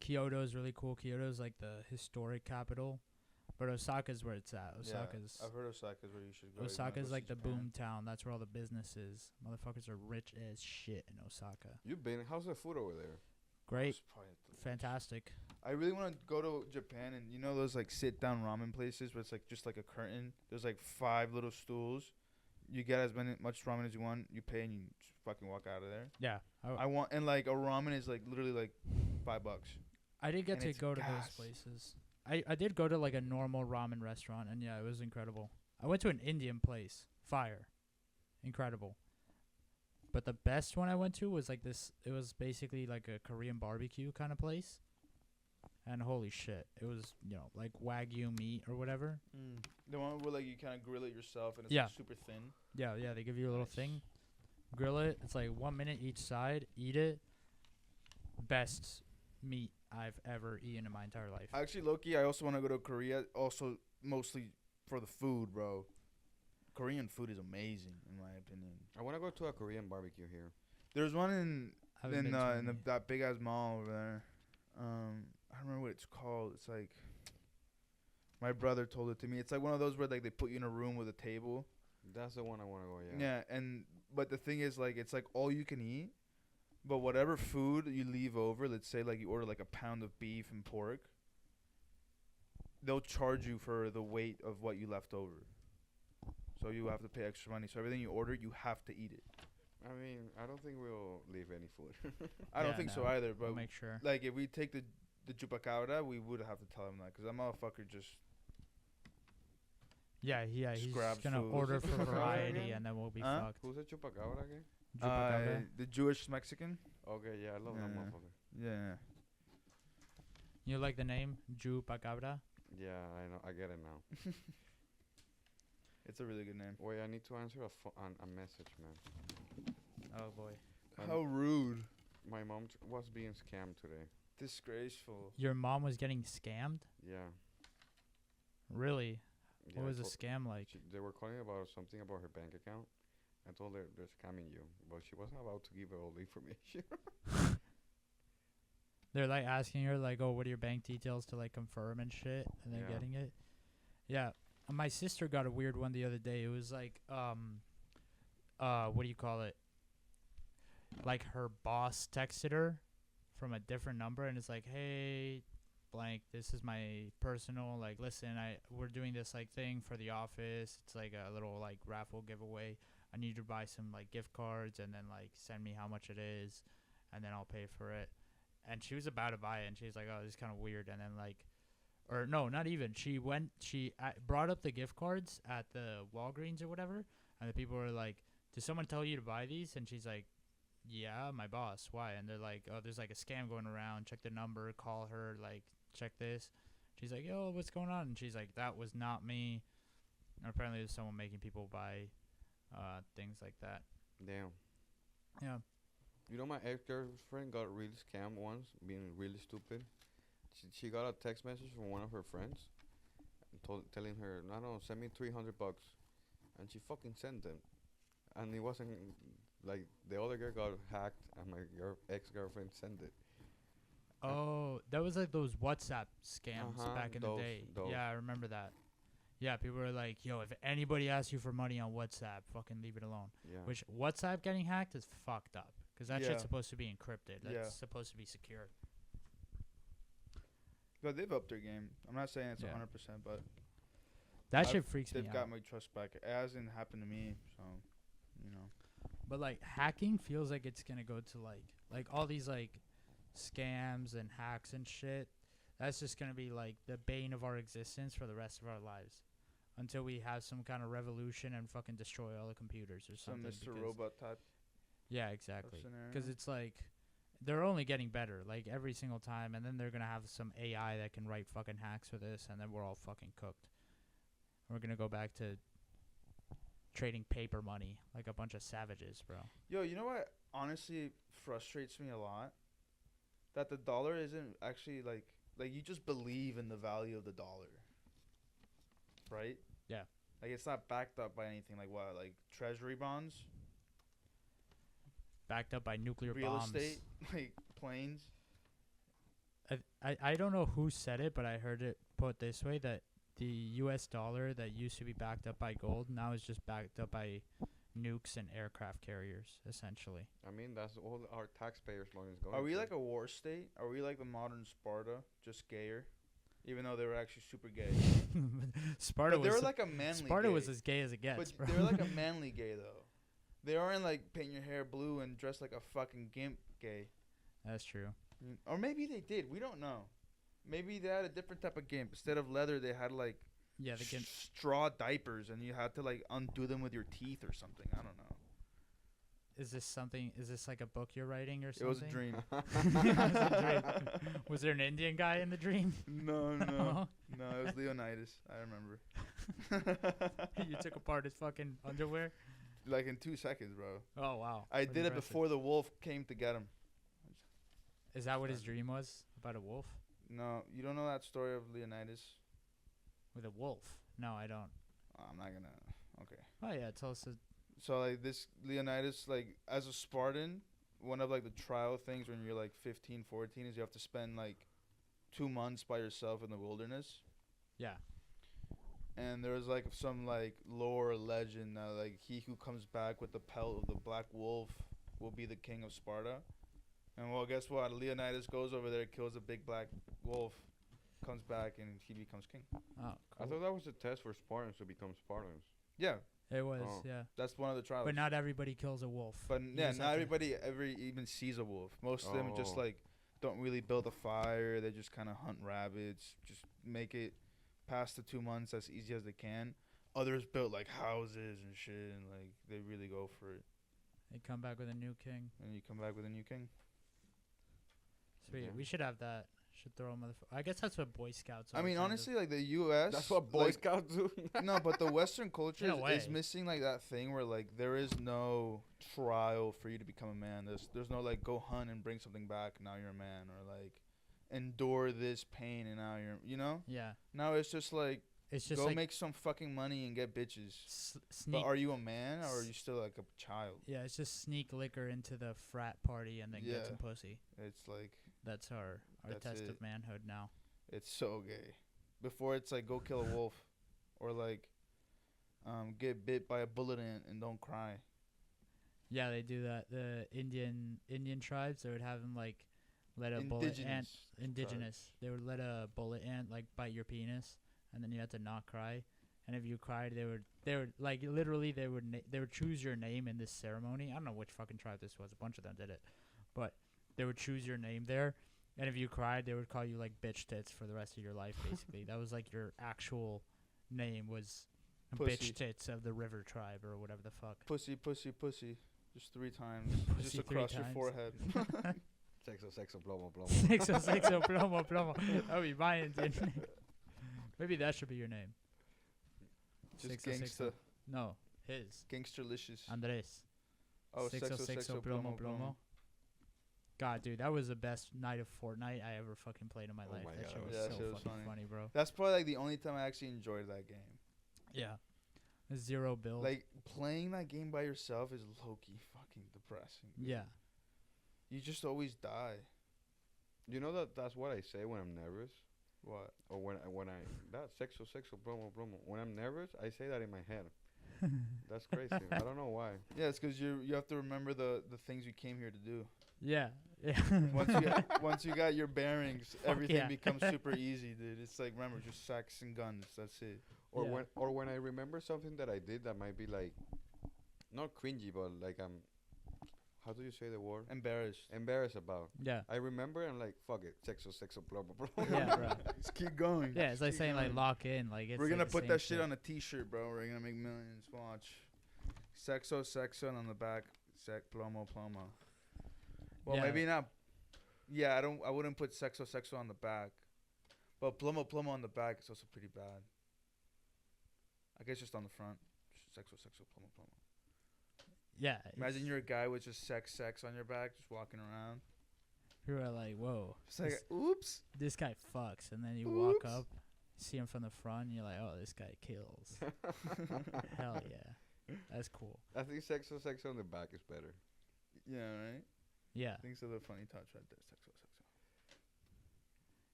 Kyoto is really cool. Kyoto's like the historic capital, but Osaka's where it's at. Osaka's I've heard Osaka's where you should go. if you wanna Osaka's go like see the Japan. boom town. That's where all the business is. Motherfuckers are rich as shit in Osaka. you've been. How's the food over there? Great, It's probably delicious. fantastic. I really want to go to Japan, and you know those like sit down ramen places where it's like just like a curtain. There's like 5 little stools. You get as much ramen as you want. You pay and you just fucking walk out of there. Yeah. I want, and like a ramen is like literally like $5. I did get And to it's go to those gas. places. I did go to like a normal ramen restaurant, and yeah, it was incredible. I went to an Indian place. Fire. Incredible. But the best one I went to was like this. It was basically like a Korean barbecue kind of place. And holy shit, it was, like Wagyu meat or whatever. The one where like you kind of grill it yourself and it's Yeah. like super thin. Yeah, they give you a little Nice. thing. Grill it. It's like 1 minute each side. Eat it. Best meat I've ever eaten in my entire life. Actually, Loki, I also want to go to Korea. Also, mostly for the food, bro. Korean food is amazing, in my opinion. I want to go to a Korean barbecue here. There's one in Haven't been to any. that big ass mall over there. I don't remember what it's called. It's like my brother told it to me. It's like one of those where like they put you in a room with a table. That's the one I want to go. Yeah. Yeah, but the thing is like it's like all you can eat, but whatever food you leave over, let's say like you order like a pound of beef and pork, they'll charge you for the weight of what you left over. So you have to pay extra money. So everything you order, you have to eat it. I mean, I don't think we'll leave any food. I don't Yeah, think so no. either. We'll But make sure. like if we take the chupacabra, we would have to tell him that because that motherfucker just Yeah, he's grabs gonna food. order for What's the variety, again? and then we'll be Huh? fucked. Who's a chupacabra again? Chupacabra. the Jewish Mexican. Okay, yeah, I love that Yeah. motherfucker. Yeah. You like the name Chupacabra? Yeah, I know. I get it now. It's a really good name. Wait, I need to answer a message, man. Oh boy. How rude. My mom was being scammed today. Disgraceful. Your mom was getting scammed? Yeah. Really? Yeah, What I was the told- scam like? They were calling about something about her bank account. I told her they're scamming you, but she wasn't about to give her all the information. They're like asking her like, "Oh, what are your bank details?" to like confirm and shit, and then Yeah. getting it. Yeah, my sister got a weird one the other day. It was like, what do you call it? Like her boss texted her from a different number, and it's like, "Hey, blank, this is my personal. Like, listen, we're doing this like thing for the office. It's like a little like raffle giveaway. I need you to buy some like gift cards, and then like send me how much it is, and then I'll pay for it." And she was about to buy it, and she's like, "Oh, this is kind of weird." And then like, or no, not even. She brought up the gift cards at the Walgreens or whatever, and the people were like, "Did someone tell you to buy these?" And she's like, "Yeah, my boss. Why?" And they're like, "Oh, there's like a scam going around. Check the number. Call her. Like, check this." She's like, "Yo, what's going on?" And she's like, "That was not me." And apparently, there's someone making people buy things like that. Damn. Yeah. You know, my ex-girlfriend got really scammed once, being really stupid. She got a text message from one of her friends, telling her, "No, send me $300," and she fucking sent them, and it wasn't like the other girl got hacked, and my ex-girlfriend sent it. Oh, that was like those WhatsApp scams Uh-huh, back in the day. those. Yeah, I remember that. Yeah, people were like, "Yo, if anybody asks you for money on WhatsApp, fucking leave it alone." Yeah. Which WhatsApp getting hacked is fucked up because that Yeah. shit's supposed to be encrypted. That's Yeah. supposed to be secure. But they've upped their game. I'm not saying it's Yeah. 100%, but That I've- shit freaks me they've out. got my trust back. It hasn't happened to me, so you know. But like hacking feels like it's gonna go to like all these like scams and hacks and shit. That's just gonna be like the bane of our existence for the rest of our lives, until we have some kind of revolution and fucking destroy all the computers or Some something. Mr. because- Robot type Yeah, of exactly. scenario. Because it's like they're only getting better, like every single time, and then they're gonna have some AI that can write fucking hacks for this, and then we're all fucking cooked. We're gonna go back to trading paper money like a bunch of savages, bro. Yo, you know what honestly frustrates me a lot? That the dollar isn't actually like you just believe in the value of the dollar. Right? Yeah. Like it's not backed up by anything like what? Like treasury bonds, Backed up by nuclear real bombs. estate, like planes. I don't know who said it, but I heard it put this way, that the U.S. dollar that used to be backed up by gold now is just backed up by nukes and aircraft carriers, essentially. I mean, that's all our taxpayers' money is going. Are we to. like a war state? Are we like the modern Sparta, just gayer? Even though they were actually super gay. Sparta But they was were like a manly Sparta gay. was as gay as it gets, But bro. they were like a manly gay though. They aren't like paint your hair blue and dress like a fucking gimp gay. That's true. Or maybe they did. We don't know. Maybe they had a different type of gimp. Instead of leather, they had like Yeah, the gimp. straw diapers, and you had to like undo them with your teeth or something. I don't know. Is this something? Is this like a book you're writing or It something? was a dream. It was a dream. Was there an Indian guy in the dream? No, no, no. It was Leonidas. I remember. You took apart his fucking underwear? Like in 2 seconds, bro. Oh, wow. I That's did it impressive. before the wolf came to get him. Is that what his dream was? About a wolf? No, you don't know that story of Leonidas? With a wolf? No, I don't. I'm not gonna. Okay. Oh, yeah. Tell us. So like this Leonidas, like as a Spartan, one of like the trial things when you're like 15, 14 is you have to spend like 2 months by yourself in the wilderness. Yeah. And there was like some like lore or legend that like he who comes back with the pelt of the black wolf will be the king of Sparta. And well, guess what? Leonidas goes over there, kills a big black wolf, comes back, and he becomes king. Oh, I cool. thought that was a test for Spartans to become Spartans. Yeah, It was, Oh. yeah. that's one of the trials. But not everybody kills a wolf. But You yeah, just not have to- everybody ever even sees a wolf. Most of them just Oh. like don't really build a fire. They just kind of hunt rabbits, just make it past the 2 months as easy as they can. Others built like houses and shit, and like they really go for it. They come back with a new king. And you come back with a new king. Sweet. Yeah. We should have that. Should throw a motherfucker. I guess that's what Boy Scouts are. I mean, kind of. honestly, like the U.S. That's what Boy like, Scouts do. No, but the Western culture In a is way. missing like that thing where like there is no trial for you to become a man. There's no like go hunt and bring something back. Now you're a man, or like endure this pain and now you're, you know. Yeah. Now it's just like It's just go like make some fucking money and get bitches. sneak. But are you a man or are you still like a child? Yeah, it's just sneak liquor into the frat party and then get Yeah. some pussy. It's like That's our That's test it. of manhood now. it's so gay. Before it's like go kill a wolf, or like get bit by a bullet ant and don't cry. Yeah, they do that. The Indian tribes, they would have them like let a bullet ant. Indigenous. They would let a bullet ant like bite your penis, and then you had to not cry. And if you cried, they would like literally they would choose your name in this ceremony. I don't know which fucking tribe this was. A bunch of them did it, but they would choose your name there. And if you cried, they would call you like bitch tits for the rest of your life. Basically, that was like your actual name was Pussy. bitch tits of the River Tribe or whatever the fuck. Pussy, pussy, pussy. Just 3 times. Pussy Just 3 across your times. forehead. Sexo, sexo, plomo, plomo. Sexo, sexo, plomo, plomo. That would be my Indian name. Maybe that should be your name. Just Sexo, gangsta. sexo. No, his. Gangsterlicious. Andres. Oh, Sexo, sexo, plomo, plomo. God, dude, that was the best night of Fortnite I ever fucking played in my Oh life. my That shit God. was Yeah, that so shit was fucking funny. funny, bro. That's probably like the only time I actually enjoyed that game. Yeah. Zero build. Like playing that game by yourself is low key fucking depressing. dude. Yeah. You just always die. You know that's what I say when I'm nervous, What? or when I that sexo, sexo, plomo, plomo. When I'm nervous, I say that in my head. That's crazy. I don't know why. Yeah, it's because you have to remember the things you came here to do. Yeah. Yeah. Once you got your bearings, Fuck everything yeah. becomes super easy, dude. It's like remember just sex and guns. That's it. Or Yeah. when I remember something that I did that might be like, not cringy, but like I'm, how do you say the word? Embarrassed. Embarrassed about. Yeah. I remember and like fuck it, sexo, sexo, plomo, plomo. Yeah, bro. Just keep going. Yeah, it's like Keep saying like going. lock in. Like it's We're like gonna the put same that shit on a T-shirt, bro. We're gonna make millions. Watch. Sexo, sexo, and on the back, plomo, plomo. Well, Yeah. maybe not. Yeah, I wouldn't put sexo, sexo on the back, but plomo, plomo on the back is also pretty bad. I guess just on the front, sexo, sexo, plomo, plomo. Yeah. Imagine it's- you're a guy with just sex on your back, just walking around. You were like, whoa. It's like, This, oops. this guy fucks, and then you Oops. walk up, see him from the front, and you're like, oh, this guy kills. Hell yeah. That's cool. I think sexo, sexo on the back is better. Yeah, right. Yeah. Things are the funny touch right there. Sexo, sexo.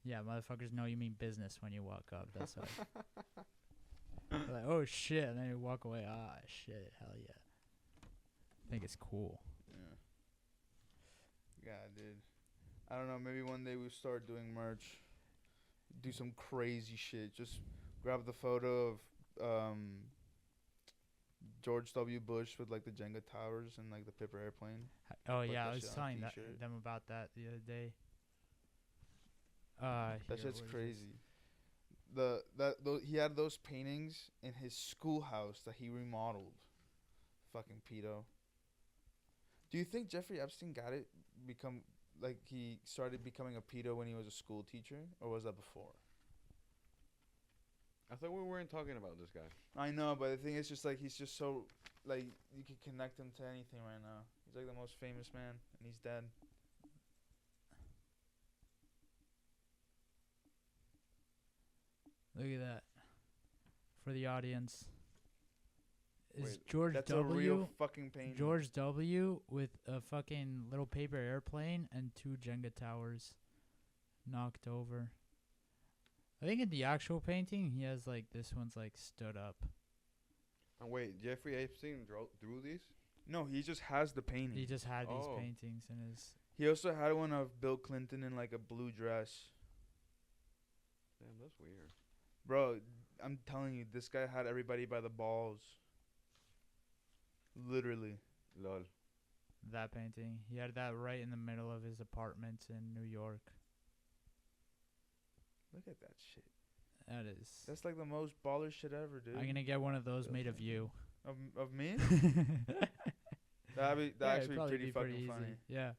Yeah, motherfuckers know you mean business when you walk up. That's why. They're like, oh shit, and then you walk away. Ah, shit, hell yeah. I think it's cool. Yeah. Yeah, dude. I don't know. Maybe one day we start doing merch. Do some crazy shit. Just grab the photo of George W. Bush with like the Jenga towers and like the paper airplane. Oh Put yeah, that I was shit on a telling t-shirt. them about that the other day. That Here, shit's where is this? crazy. He had those paintings in his schoolhouse that he remodeled. Fucking pedo. Do you think Jeffrey Epstein got it? He started becoming a pedo when he was a school teacher, or was that before? I thought we weren't talking about this guy. I know, but the thing is, just like he's just so like you can connect him to anything right now. He's like the most famous man, and he's dead. Look at that. For the audience, is Wait, George That's a real W. fucking painting. George W. with a fucking little paper airplane and 2 Jenga towers knocked over. I think in the actual painting, he has like this one's like stood up. And wait, Jeffrey Epstein drew these? No, he just has the painting. He just had these Oh. paintings in his. He also had one of Bill Clinton in like a blue dress. Damn, that's weird. Bro, I'm telling you, this guy had everybody by the balls. Literally. Lol. That painting. He had that right in the middle of his apartment in New York. Look at that shit. That is. That's like the most baller shit ever, dude. I'm gonna get one of those made of you. Of me? Yeah, That'd it'd actually probably pretty be fucking easy. funny. Yeah.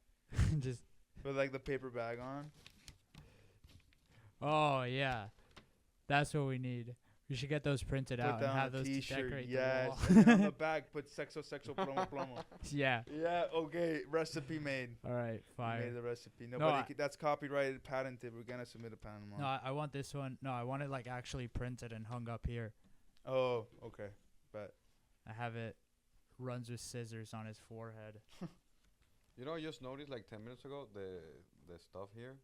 Just. With like the paper bag on. Oh yeah. That's what we need. We should get those printed Put out that and on have a those to t-shirt, decorate yes. the And wall. then on the back, put Sexo, Plomo, Plomo. Yeah. Yeah, okay, recipe made. All right. We Fire. made the recipe. No, Nobody, I- that's copyrighted, patented. We're gonna submit a patent. No, I want this one. No, I want it like actually printed and hung up here. Oh, okay. But I have it runs with scissors on his forehead. You know, I just noticed like 10 minutes ago the stuff here,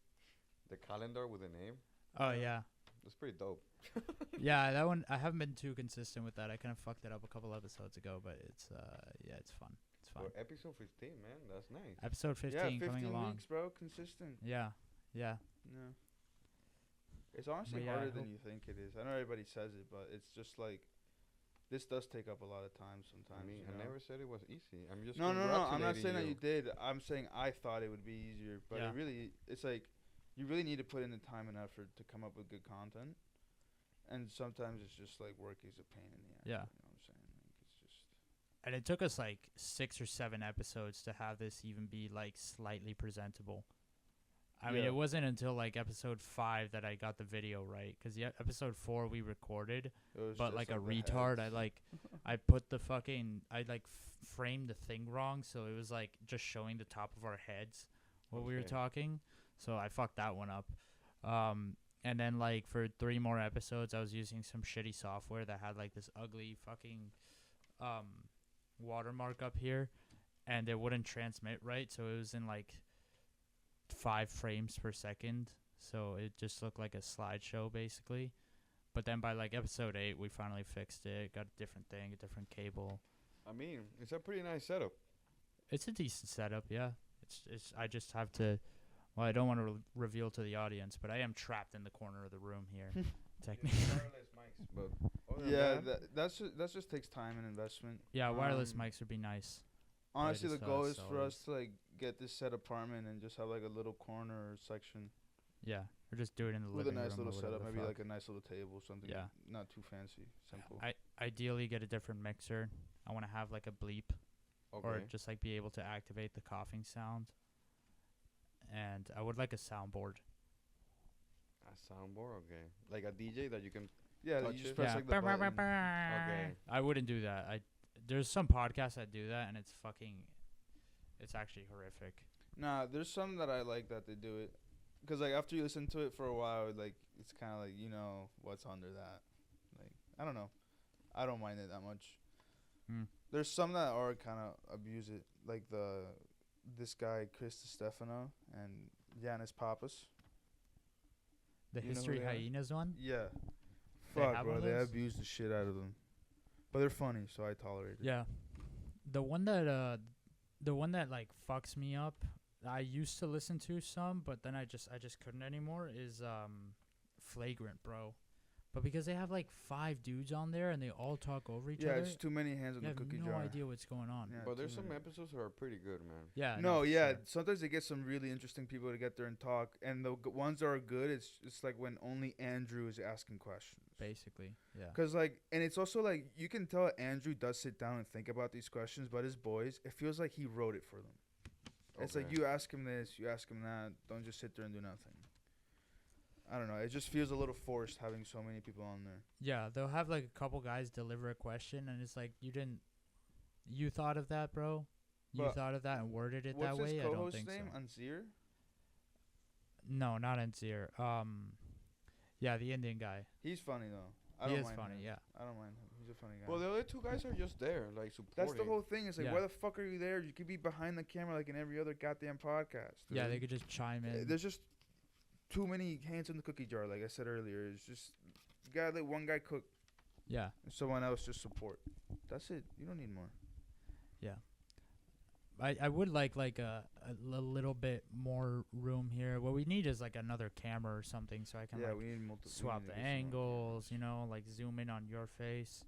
the calendar with the name. Oh yeah. That's pretty dope. Yeah, that one I haven't been too consistent with that. I kind of fucked it up a couple episodes ago, but it's yeah, it's fun. It's fun. For episode 15, man, that's nice. Episode 15 yeah, 15 coming along. weeks, bro. Consistent. Yeah. Yeah. Yeah. It's honestly But yeah, I harder than hope- you think it is. I know everybody says it, but it's just like this does take up a lot of time sometimes. I mean, you I know? never said it was easy. I'm just No. I'm not congratulating saying that you did. I'm saying I thought it would be easier, but Yeah. it really, it's like you really need to put in the time and effort to come up with good content, and sometimes it's just like work is a pain in the ass. Yeah. You know what I'm saying? Like it's just. And it took us like 6 or 7 episodes to have this even be like slightly presentable. I mean, Yeah. it wasn't until like episode 5 that I got the video right. Because episode 4 we recorded, It was but just like a the retard, heads. I put the fucking, framed the thing wrong, so it was like just showing the top of our heads while we were Okay. talking. So I fucked that one up. And then like for 3 more episodes, I was using some shitty software that had like this ugly fucking watermark up here, and it wouldn't transmit right, so it was in like 5 frames per second, so it just looked like a slideshow basically. But then by like episode 8 we finally fixed it, got a different thing, a different cable. I mean, it's a pretty nice setup. It's a decent setup, yeah. It's I just have to, well, I don't want to reveal to the audience, but I am trapped in the corner of the room here technically. Wireless mics, but other than Yeah, that, that just takes time and investment. Yeah, wireless Um, mics would be nice. Honestly, the just, goal is for so us to like get this set apartment and just have like a little corner or section Yeah, or just do it in the with a living nice room little or whatever setup, the maybe fuck. like a nice little table, something Yeah. not too fancy, simple. I ideally get a different mixer. I want to have like a bleep, okay. or just like be able to activate the coughing sound. And I would like a soundboard. A soundboard, okay. Like a DJ that you can. Yeah, touch you just it? press Yeah. like the button. Okay. I wouldn't do that. There's some podcasts that do that, and it's actually horrific. Nah, there's some that I like that they do it, cause like after you listen to it for a while, like it's kind of like you know what's under that. Like I don't know, I don't mind it that much. Mm. There's some that are kind of abuse it, like this guy Chris Stefano and Yanis Papas. The You know who History they are? Hyenas one? Yeah. They Fuck, have bro. one of They those? abuse the shit out of them. But they're funny, so I tolerate it. Yeah. The one that the one that like fucks me up, I used to listen to some, but then I just couldn't anymore, is Flagrant, bro. But because they have like 5 dudes on there and they all talk over each Yeah, other, it's too many hands on you the have cookie no jar. idea what's going on. Yeah, But there's too some many. episodes that are pretty good, man. Yeah. No, for yeah. sure. Sometimes they get some really interesting people to get there and talk, and the ones that are good, it's like when only Andrew is asking questions. Basically, yeah. Cause like, and it's also like you can tell Andrew does sit down and think about these questions, but his boys, it feels like he wrote it for them. It's like Okay. you ask him this, you ask him that. Don't just sit there and do nothing. I don't know. It just feels a little forced having so many people on there. Yeah, they'll have like a couple guys deliver a question, and it's like you thought of that, bro. You But thought of that and worded it What's that his way. I don't co-host think name? so. Anzir? No, not Enzir. Yeah, the Indian guy. He's funny though. I He don't is mind funny. him. Yeah. I don't mind him. He's a funny guy. Well, the other two guys are just there, like supporting. That's the whole thing. It's like, Yeah. why the fuck are you there? You could be behind the camera like in every other goddamn podcast. Yeah, dude. they could just chime in. There's just too many hands in the cookie jar, like I said earlier. It's just you gotta let one guy cook Yeah. and someone else just support. That's it. You don't need more. I would like a little bit more room here. What we need is like another camera or something, so I can Yeah, like we need multiple. swap the angles, you know, like zoom in on your face.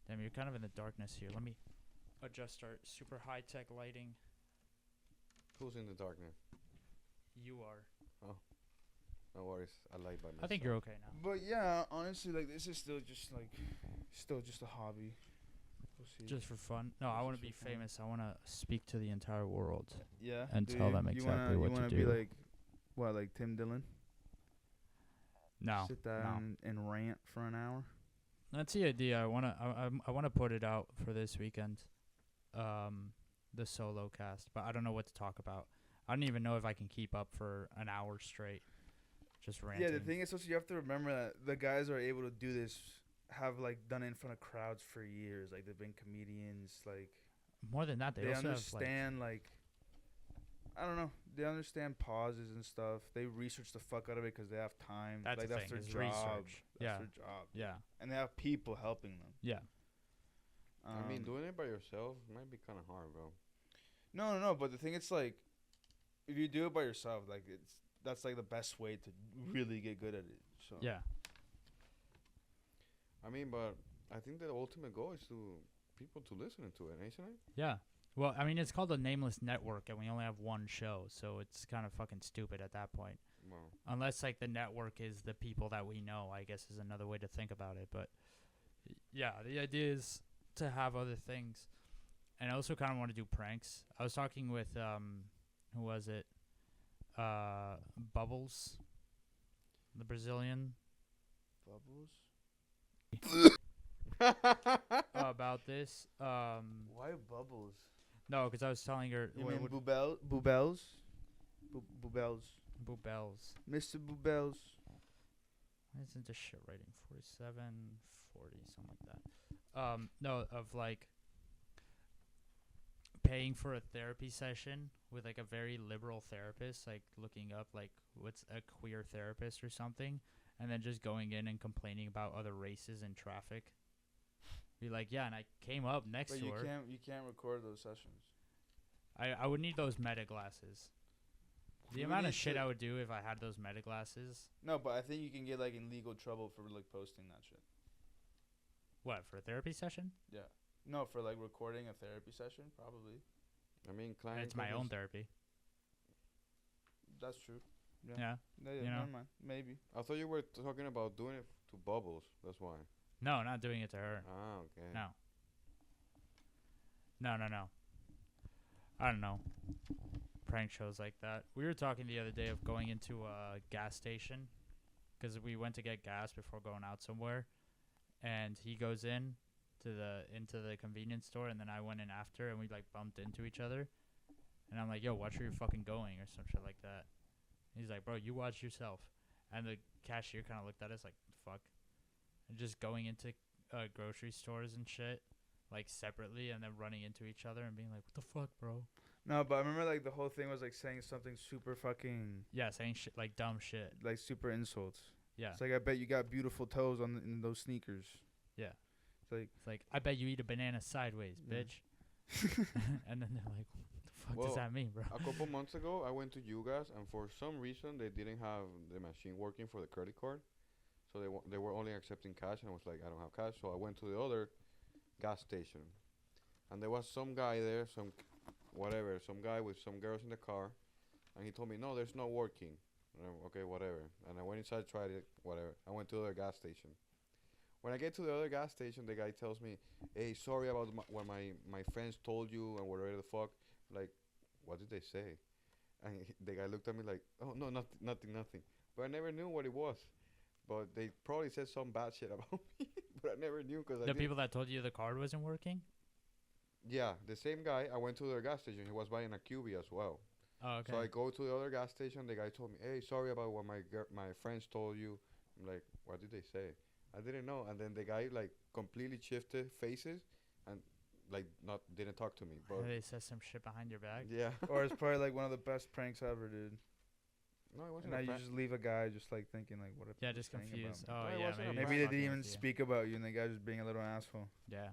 Damn, you're kind of in the darkness here. Let me adjust our super high tech lighting. Who's in the darkness? You are. No worries. I like by myself. I think you're okay now. But yeah, honestly, like this is still just a hobby. We'll see. Just for fun. No, I Just want to for be fun. famous. I want to speak to the entire world. Yeah. and do tell you? them You exactly wanna, what you to wanna do. be like, what, like Tim Dillon? No. Sit down and rant for an hour. That's the idea. I wanna put it out for this weekend. The solo cast, but I don't know what to talk about. I don't even know if I can keep up for an hour straight. Just ranting. Yeah, the thing is, also you have to remember that the guys are able to do this, have like done it in front of crowds for years. Like they've been comedians. Like More than that, they also understand like I don't know. They understand pauses and stuff. They research the fuck out of it because they have time. That's like the that's thing, their is job. research. That's Yeah. their job. Yeah. And they have people helping them. Yeah. I mean, doing it by yourself might be kind of hard, bro. No. But the thing, it's like, if you do it by yourself, like that's like the best way to really get good at it. So Yeah. I mean, but I think the ultimate goal is to people to listen to it, isn't it? Yeah. Well, I mean, it's called a nameless network, and we only have one show, so it's kind of fucking stupid at that point. Well, Unless like the network is the people that we know, I guess is another way to think about it. But yeah, the idea is to have other things, and I also kind of want to do pranks. I was talking with who was it? Bubbles, the Brazilian, Bubbles. about this. Why Bubbles? No, because I was telling her. You what mean would- Boobels? Boobels. Boobels. Mr. Boobels. Why isn't this shit writing 47, 40, something like that? No, of like paying for a therapy session with like a very liberal therapist, like looking up like what's a queer therapist or something, and then just going in and complaining about other races in traffic. Be like, yeah, and I came up next But to you her. can't record those sessions. I would need those meta glasses. The We amount of need shit to- I would do if I had those meta glasses. No, but I think you can get like in legal trouble for like posting that shit. What, for a therapy session? Yeah. No, for like recording a therapy session, probably. I mean, And client. it's my own therapy. That's true. Yeah. Yeah, You know? never mind. Maybe. I thought you were talking about doing it to Bubbles. That's why. No, not doing it to her. Ah, okay. No. No. I don't know. Prank shows like that. We were talking the other day of going into a gas station because we went to get gas before going out somewhere, and he goes into the convenience store, and then I went in after, and we like bumped into each other, and I'm like, "Yo, watch where you're fucking going," or some shit like that. He's like, "Bro, you watch yourself," and the cashier kind of looked at us like, "Fuck," and just going into grocery stores and shit like separately, and then running into each other and being like, "What the fuck, bro?" No, but I remember like the whole thing was like saying something super fucking Yeah, saying shit like dumb shit. like super insults. Yeah, It's like, I bet you got beautiful toes in those sneakers. yeah. It's like, It's like, I bet you eat a banana sideways, Yeah. bitch. And then they're like, "What the fuck does that mean, bro? A couple months ago, I went to UGAS, and for some reason, they didn't have the machine working for the credit card. So they were only accepting cash, and I was like, I don't have cash. So I went to the other gas station, and there was some guy there, some guy with some girls in the car, and he told me, no, there's no working. And okay, whatever. And I went inside, tried it, whatever. I went to the other gas station. When I get to the other gas station, the guy tells me, hey, sorry about what my friends told you and whatever the fuck. Like, what did they say? And the guy looked at me like, oh, no, nothing. But I never knew what it was. But they probably said some bad shit about me. But I never knew because The people that told you the card wasn't working? Yeah, the same guy. I went to their gas station. He was buying a QB as well. Oh, okay. So I go to the other gas station. The guy told me, hey, sorry about what my friends told you. I'm like, what did they say? I didn't know. And then the guy like completely shifted faces and like didn't talk to me. But They said some shit behind your back. yeah. Or it's probably like one of the best pranks ever, dude. No, it And wasn't now a you prank. just leave a guy just like thinking like, what? Are Yeah, people just saying confused. about Oh, No, it yeah, wasn't a maybe. me? Maybe he's they fucking didn't even with you. speak about you, and the guy just being a little asshole. Yeah.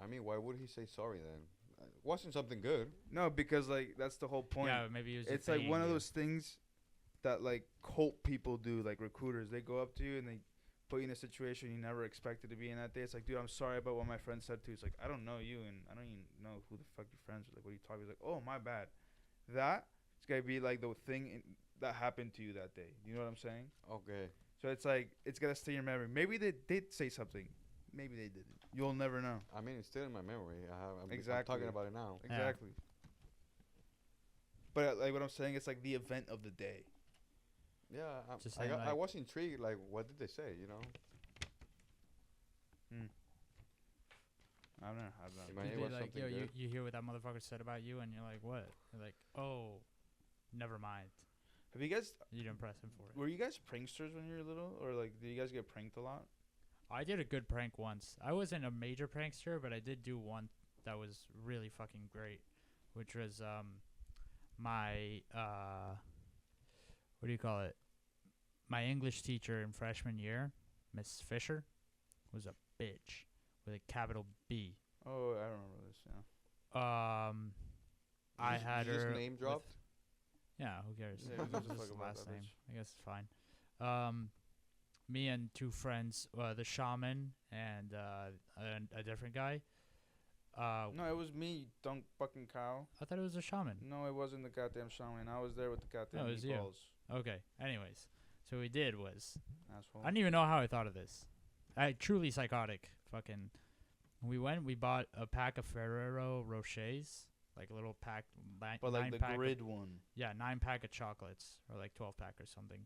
I mean, why would he say sorry then? It wasn't something good. No, because like that's the whole point. Yeah, maybe he was It's just like baiting one of you. those things that like cult people do, like recruiters. They go up to you and they put you in a situation you never expected to be in that day. It's like, dude, I'm sorry about what my friend said to you. It's like, I don't know you, and I don't even know who the fuck your friends are. Like, what are you talking? He's like, oh, my bad. That it's gonna be like the thing that happened to you that day. You know what I'm saying? Okay. So it's like it's gonna stay in your memory. Maybe they did say something. Maybe they didn't. You'll never know. I mean, it's still in my memory. I'm Exactly. talking about it now. Yeah. Exactly. But like what I'm saying, it's like the event of the day. Yeah, Just I saying, I like- was intrigued. Like, what did they say? You know, I don't know. I don't know. In my Did head they was like, something yo, good. you hear what that motherfucker said about you, and you're like, what? You're like, oh, never mind. Have you guys? You didn't press him for it. Were you guys pranksters when you were little, or like did you guys get pranked a lot? I did a good prank once. I wasn't a major prankster, but I did do one that was really fucking great, which was my what do you call it? My English teacher in freshman year, Miss Fisher, was a bitch with a capital B. Oh, I remember this. Yeah. I had you her. just name with- dropped. Yeah, who cares? Yeah, who gives a Just fuck the about last that name. bitch? I guess it's fine. Me and two friends, the shaman and a different guy. No, it was me, you dunk fucking cow. I thought it was a shaman. No, it wasn't the goddamn shaman. I was there with the goddamn No, it was you. meatballs. Okay. Anyways, so what we did was Asshole. I don't even know how I thought of this. I truly psychotic. Fucking. We bought a pack of Ferrero Rochers, like a little pack, But like the 9-pack grid one. 9-pack of chocolates, or like 12-pack or something,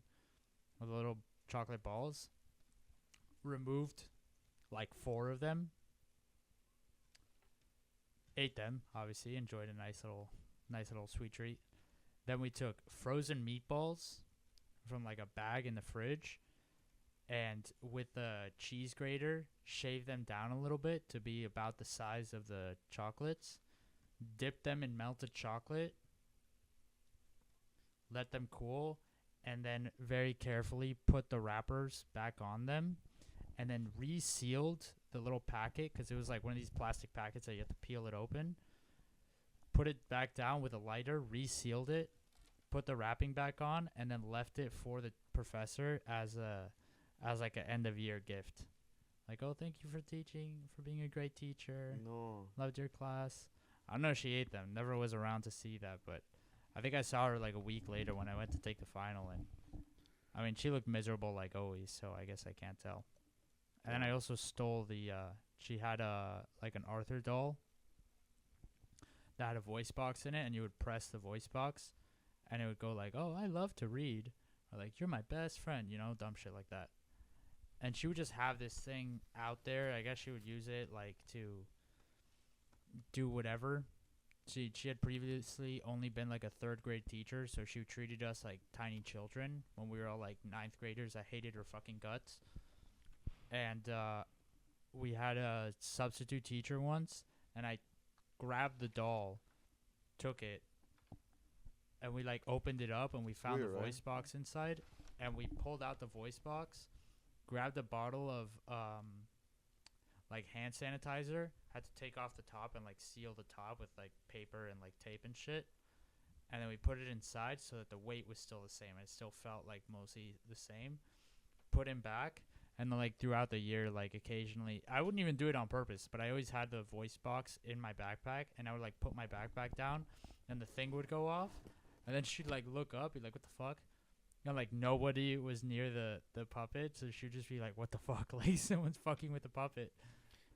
with little chocolate balls. Removed like 4 of them. Ate them, obviously, enjoyed a nice little sweet treat. Then we took frozen meatballs from like a bag in the fridge, and with the cheese grater, shaved them down a little bit to be about the size of the chocolates. Dipped them in melted chocolate. Let them cool, and then very carefully put the wrappers back on them, and then resealed the little packet, because it was like one of these plastic packets that you have to peel it open. Put it back down with a lighter, resealed it, put the wrapping back on, and then left it for the professor as like an end of year gift. Like, oh, thank you for teaching, for being a great teacher. No. Loved your class. I don't know if she ate them. Never was around to see that, but I think I saw her like a week later when I went to take the final, and I mean, she looked miserable like always, so I guess I can't tell. And then I also stole the she had like an Arthur doll that had a voice box in it, and you would press the voice box and it would go like, "Oh, I love to read," or like, "You're my best friend," you know, dumb shit like that. And she would just have this thing out there. I guess she would use it like to do whatever. She had previously only been like a 3rd grade teacher, so she treated us like tiny children when we were all like 9th graders that hated her fucking guts. And we had a substitute teacher once, and I grabbed the doll, took it, and we like opened it up, and we found Weird, the right? voice box inside, and we pulled out the voice box, grabbed a bottle of like hand sanitizer, had to take off the top and like seal the top with like paper and like tape and shit. And then we put it inside so that the weight was still the same. It still felt like mostly the same. Put him back, and then like throughout the year, like occasionally, I wouldn't even do it on purpose, but I always had the voice box in my backpack, and I would like put my backpack down, and the thing would go off, and then she'd like look up, be like, "What the fuck?" And like nobody was near the puppet, so she'd just be like, "What the fuck?" Like someone's fucking with the puppet.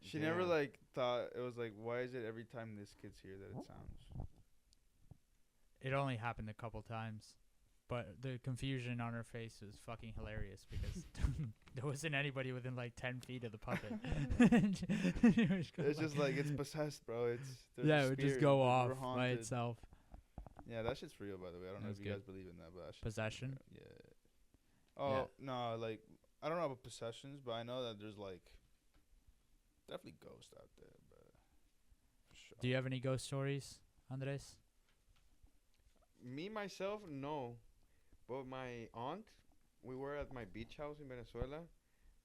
She never like thought it was like, why is it every time this kid's here that it sounds? It only happened a couple times, but the confusion on her face was fucking hilarious because there wasn't anybody within like 10 feet of the puppet. It's just like it's possessed, bro. It would just go off by itself. Yeah, that shit's real, by the way. I don't know if you good. guys believe in that, but that shit's Possession? real. Yeah. Oh no, like I don't know about possessions, but I know that there's like definitely ghosts out there, but for sure. Do you have any ghost stories, Andres? Me myself, no, but my aunt, we were at my beach house in Venezuela,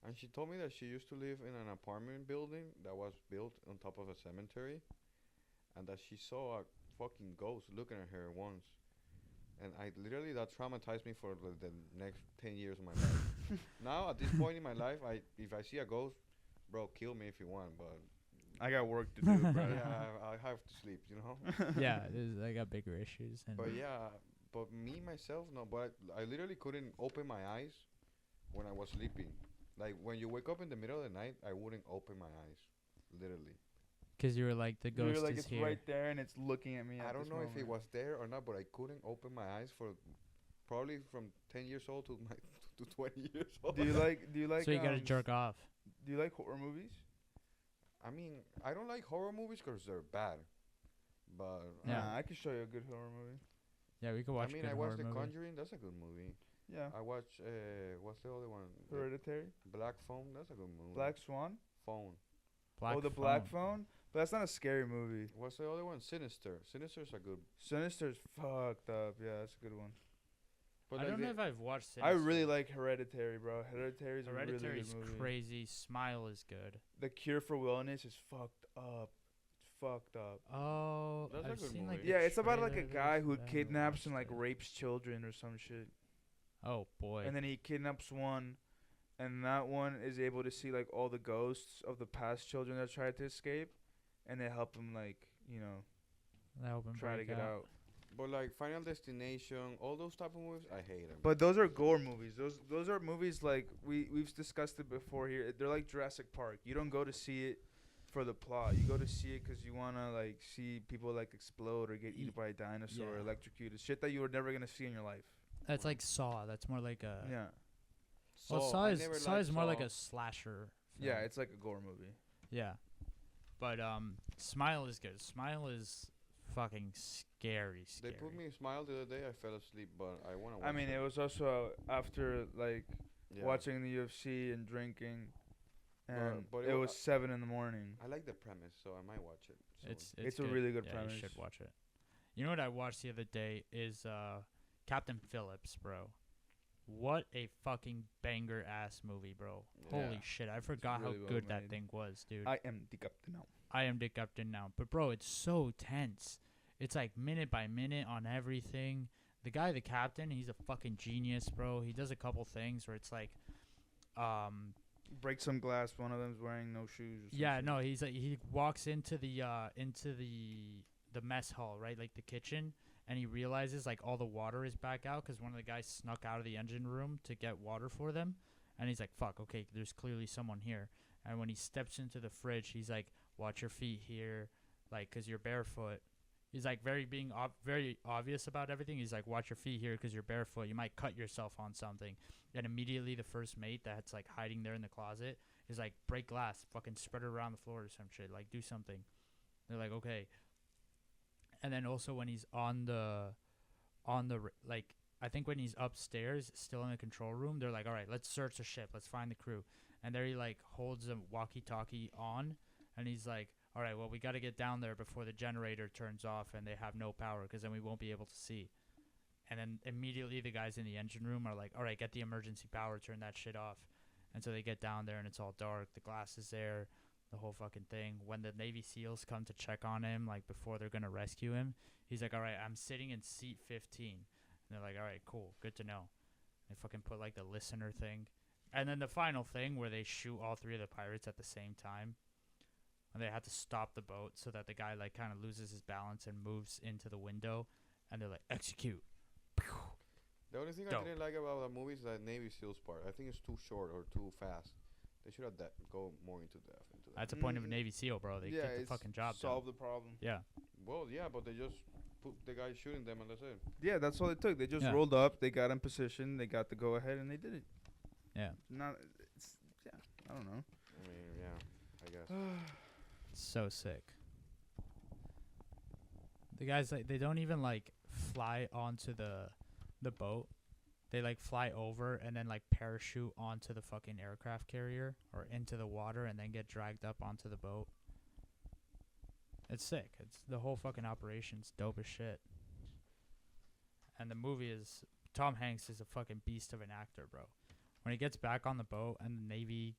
and she told me that she used to live in an apartment building that was built on top of a cemetery, and that she saw a fucking ghost looking at her once. And I literally, that traumatized me for the next 10 years of my life. Now, at this point in my life, if I see a ghost, bro, kill me if you want, but I got work to do, bro. yeah, I have to sleep, you know? Yeah, I got bigger issues. And But yeah, but me, myself, no, but I literally couldn't open my eyes when I was sleeping. Like, when you wake up in the middle of the night, I wouldn't open my eyes, literally. because you were like, the ghost You're like is it's here. right there and it's looking at me. I at don't this know if it moment. was there or not, but I couldn't open my eyes for probably from 10 years old to my to 20 years old. Do you like? So you gotta jerk off. Do you like horror movies? I mean, I don't like horror movies because they're bad. But Yeah. Nah, I can show you a good horror movie. Yeah, we could watch. I mean, a good I horror watched The movie. Conjuring. That's a good movie. Yeah. I watched what's the other one? The Hereditary. Black Phone. That's a good movie. Black Swan. Phone. Oh, the Black Phone. But that's not a scary movie. What's the other one? Sinister. Sinister's a good. Sinister's fucked up. Yeah, that's a good one. But I like don't they- know if I've watched. I Sinister. really like Hereditary, bro. Hereditary's a really Hereditary's good movie. crazy. Smile is good. The Cure for Wellness is fucked up. It's fucked up. Oh, That's a I've good seen like. movie. the Yeah, it's about like a trailers, guy who but I haven't kidnaps and watched like it. rapes children or some shit. Oh boy. And then he kidnaps one, and that one is able to see like all the ghosts of the past children that tried to escape, and they help him like I hope try to get out. But like Final Destination, all those type of movies, I hate them. But those are gore movies. Those are movies like we've discussed it before here. They're like Jurassic Park. You don't go to see it for the plot. You go to see it 'cause you wanna like see people like explode or get eaten by a dinosaur or Yeah. electrocuted. Shit that you were never gonna see in your life. That's like Saw. That's more like a. Yeah. Well, Saw, Saw I is never Saw liked is more like Saw. a slasher. Yeah, film. it's like a gore movie. Yeah. But Smile is good. Smile is fucking scary. They put me in Smile the other day. I fell asleep, but I wanna. I mean, it was also after like yeah. watching the UFC and drinking, and but it it wa- was 7 in the morning. I like the premise, so I might watch it. soon. It's a good. really good yeah, premise. You should watch it. You know what I watched the other day is Captain Phillips, bro. What a fucking banger ass movie, bro. Yeah. Holy shit, I forgot really how well good that made. thing was, dude. I am the captain now. I am the captain now. But bro, it's so tense. It's like minute by minute on everything. The guy, the captain, he's a fucking genius, bro. He does a couple things where it's like, Break some glass. One of them's wearing no shoes. Or some yeah, shit. no, he's like he walks into the mess hall, right, like the kitchen, and he realizes like all the water is back out because one of the guys snuck out of the engine room to get water for them, and he's like, "Fuck, okay, there's clearly someone here." And when he steps into the fridge, he's like, "Watch your feet here, like, 'cause you're barefoot." He's like very obvious about everything. He's like, "Watch your feet here 'cause you're barefoot. You might cut yourself on something." And immediately the first mate that's like hiding there in the closet is like, "Break glass, fucking spread it around the floor or some shit. Like, do something." They're like, "Okay." And then also when he's like, I think when he's upstairs, still in the control room, they're like, "All right, let's search the ship. Let's find the crew." And there he like holds a walkie-talkie on, and he's like, "All right, well, we got to get down there before the generator turns off and they have no power, 'cause then we won't be able to see." And then immediately the guys in the engine room are like, "All right, get the emergency power, turn that shit off." And so they get down there and it's all dark. The glass is there. the whole fucking thing. When the Navy SEALs come to check on him, like before they're gonna rescue him, he's like, "All right, I'm sitting in seat 15." And they're like, "All right, cool, good to know." They fucking put like the listener thing, and then the final thing where they shoot all three of the pirates at the same time, and they have to stop the boat so that the guy like kind of loses his balance and moves into the window, and they're like, "Execute." The only thing Dope. I didn't like about the movie is that Navy SEALs part. I think it's too short or too fast. They should have go more into depth into that. That's the point of a Navy SEAL, bro. They get the it's fucking job done. solve the problem. Yeah. Well, yeah, but they just put the guy shooting them and that's it. Yeah, that's all it took. They just Yeah. rolled up, they got in position, they got the go ahead, and they did it. Yeah. Not, it's, yeah, I don't know. I mean, yeah, I guess. So sick. The guys like they don't even like fly onto the boat. They like fly over and then like parachute onto the fucking aircraft carrier or into the water and then get dragged up onto the boat. It's sick. It's the whole fucking operation's dope as shit. And the movie is Tom Hanks is a fucking beast of an actor, bro. When he gets back on the boat and the Navy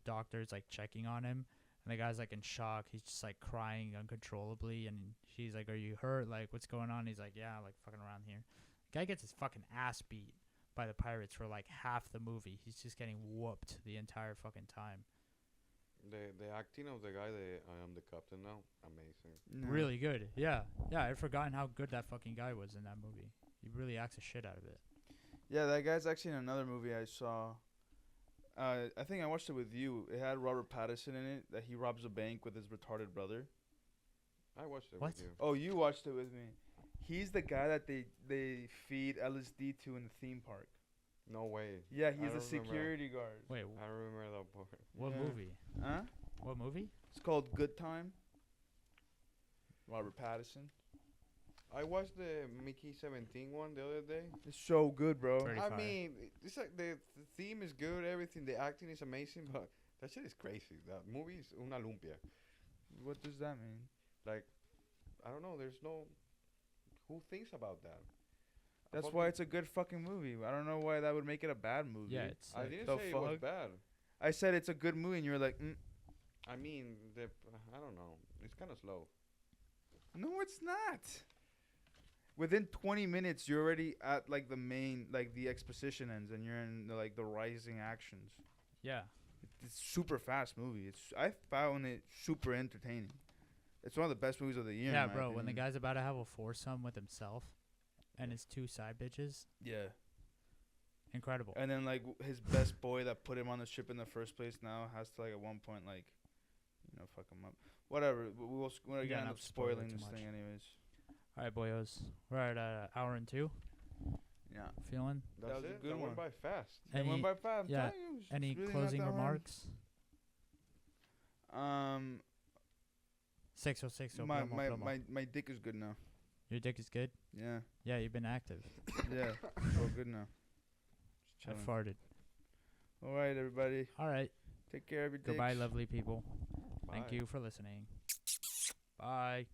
doctor's like checking on him and the guy's like in shock, he's just like crying uncontrollably and she's like, "Are you hurt? Like what's going on?" He's like, "Yeah, like fucking around here." The guy gets his fucking ass beat by the pirates for like half the movie. He's just getting whooped the entire fucking time. The acting of the guy that I am the captain now, amazing. No. Really good. Yeah. Yeah, I'd forgotten how good that fucking guy was in that movie. He really acts the shit out of it. Yeah, that guy's actually in another movie I saw. I think I watched it with you. It had Robert Pattinson in it, that he robs a bank with his retarded brother. I watched it What? with you. Oh, you watched it with me. He's the guy that they feed LSD to in the theme park. No way. Yeah, I he's a don't remember. security guard. Wait, I don't remember that part. what Yeah. movie? Huh? What movie? It's called Good Time. Robert Pattinson. I watched the Mickey 17 one the other day. It's so good, bro. Pretty I fire. mean, it's like the theme is good, everything, the acting is amazing, but that shit is crazy. That movie is una lumpia. What does that mean? Like, I don't know. There's no. Who thinks about that? That's why it's a good fucking movie. I don't know why that would make it a bad movie. Yeah, it's I sick. didn't The say it was fuck? bad. I said it's a good movie, and you're like, I mean, I don't know. It's kind of slow. no, it's not. Within 20 minutes, you're already at like the main, like the exposition ends, and you're in the rising actions. Yeah. It's super fast movie. I found it super entertaining. It's one of the best movies of the year. Yeah, in my bro, when the opinion. guy's about to have a foursome with himself and his two side bitches, Yeah. incredible. And then like his best boy that put him on the ship in the first place now has to like at one point like, fuck him up. Whatever. We're You gonna gotta end not up spoil it spoiling too this much. thing anyways. All right, boyos. We're at an hour and 2. Yeah. Feeling? That's was a it. good that one. went by fast. It Any, went by fast. I'm yeah, telling you, it's any really not closing that long. remarks? Sexo, sexo, My plomo, my, plomo. my dick is good now. Your dick is good? Yeah. Yeah, you've been active. Yeah. Oh, good now. Just I chilling. farted. All right, everybody. All right. Take care of your dicks. Goodbye, lovely people. Bye. Thank you for listening. Bye.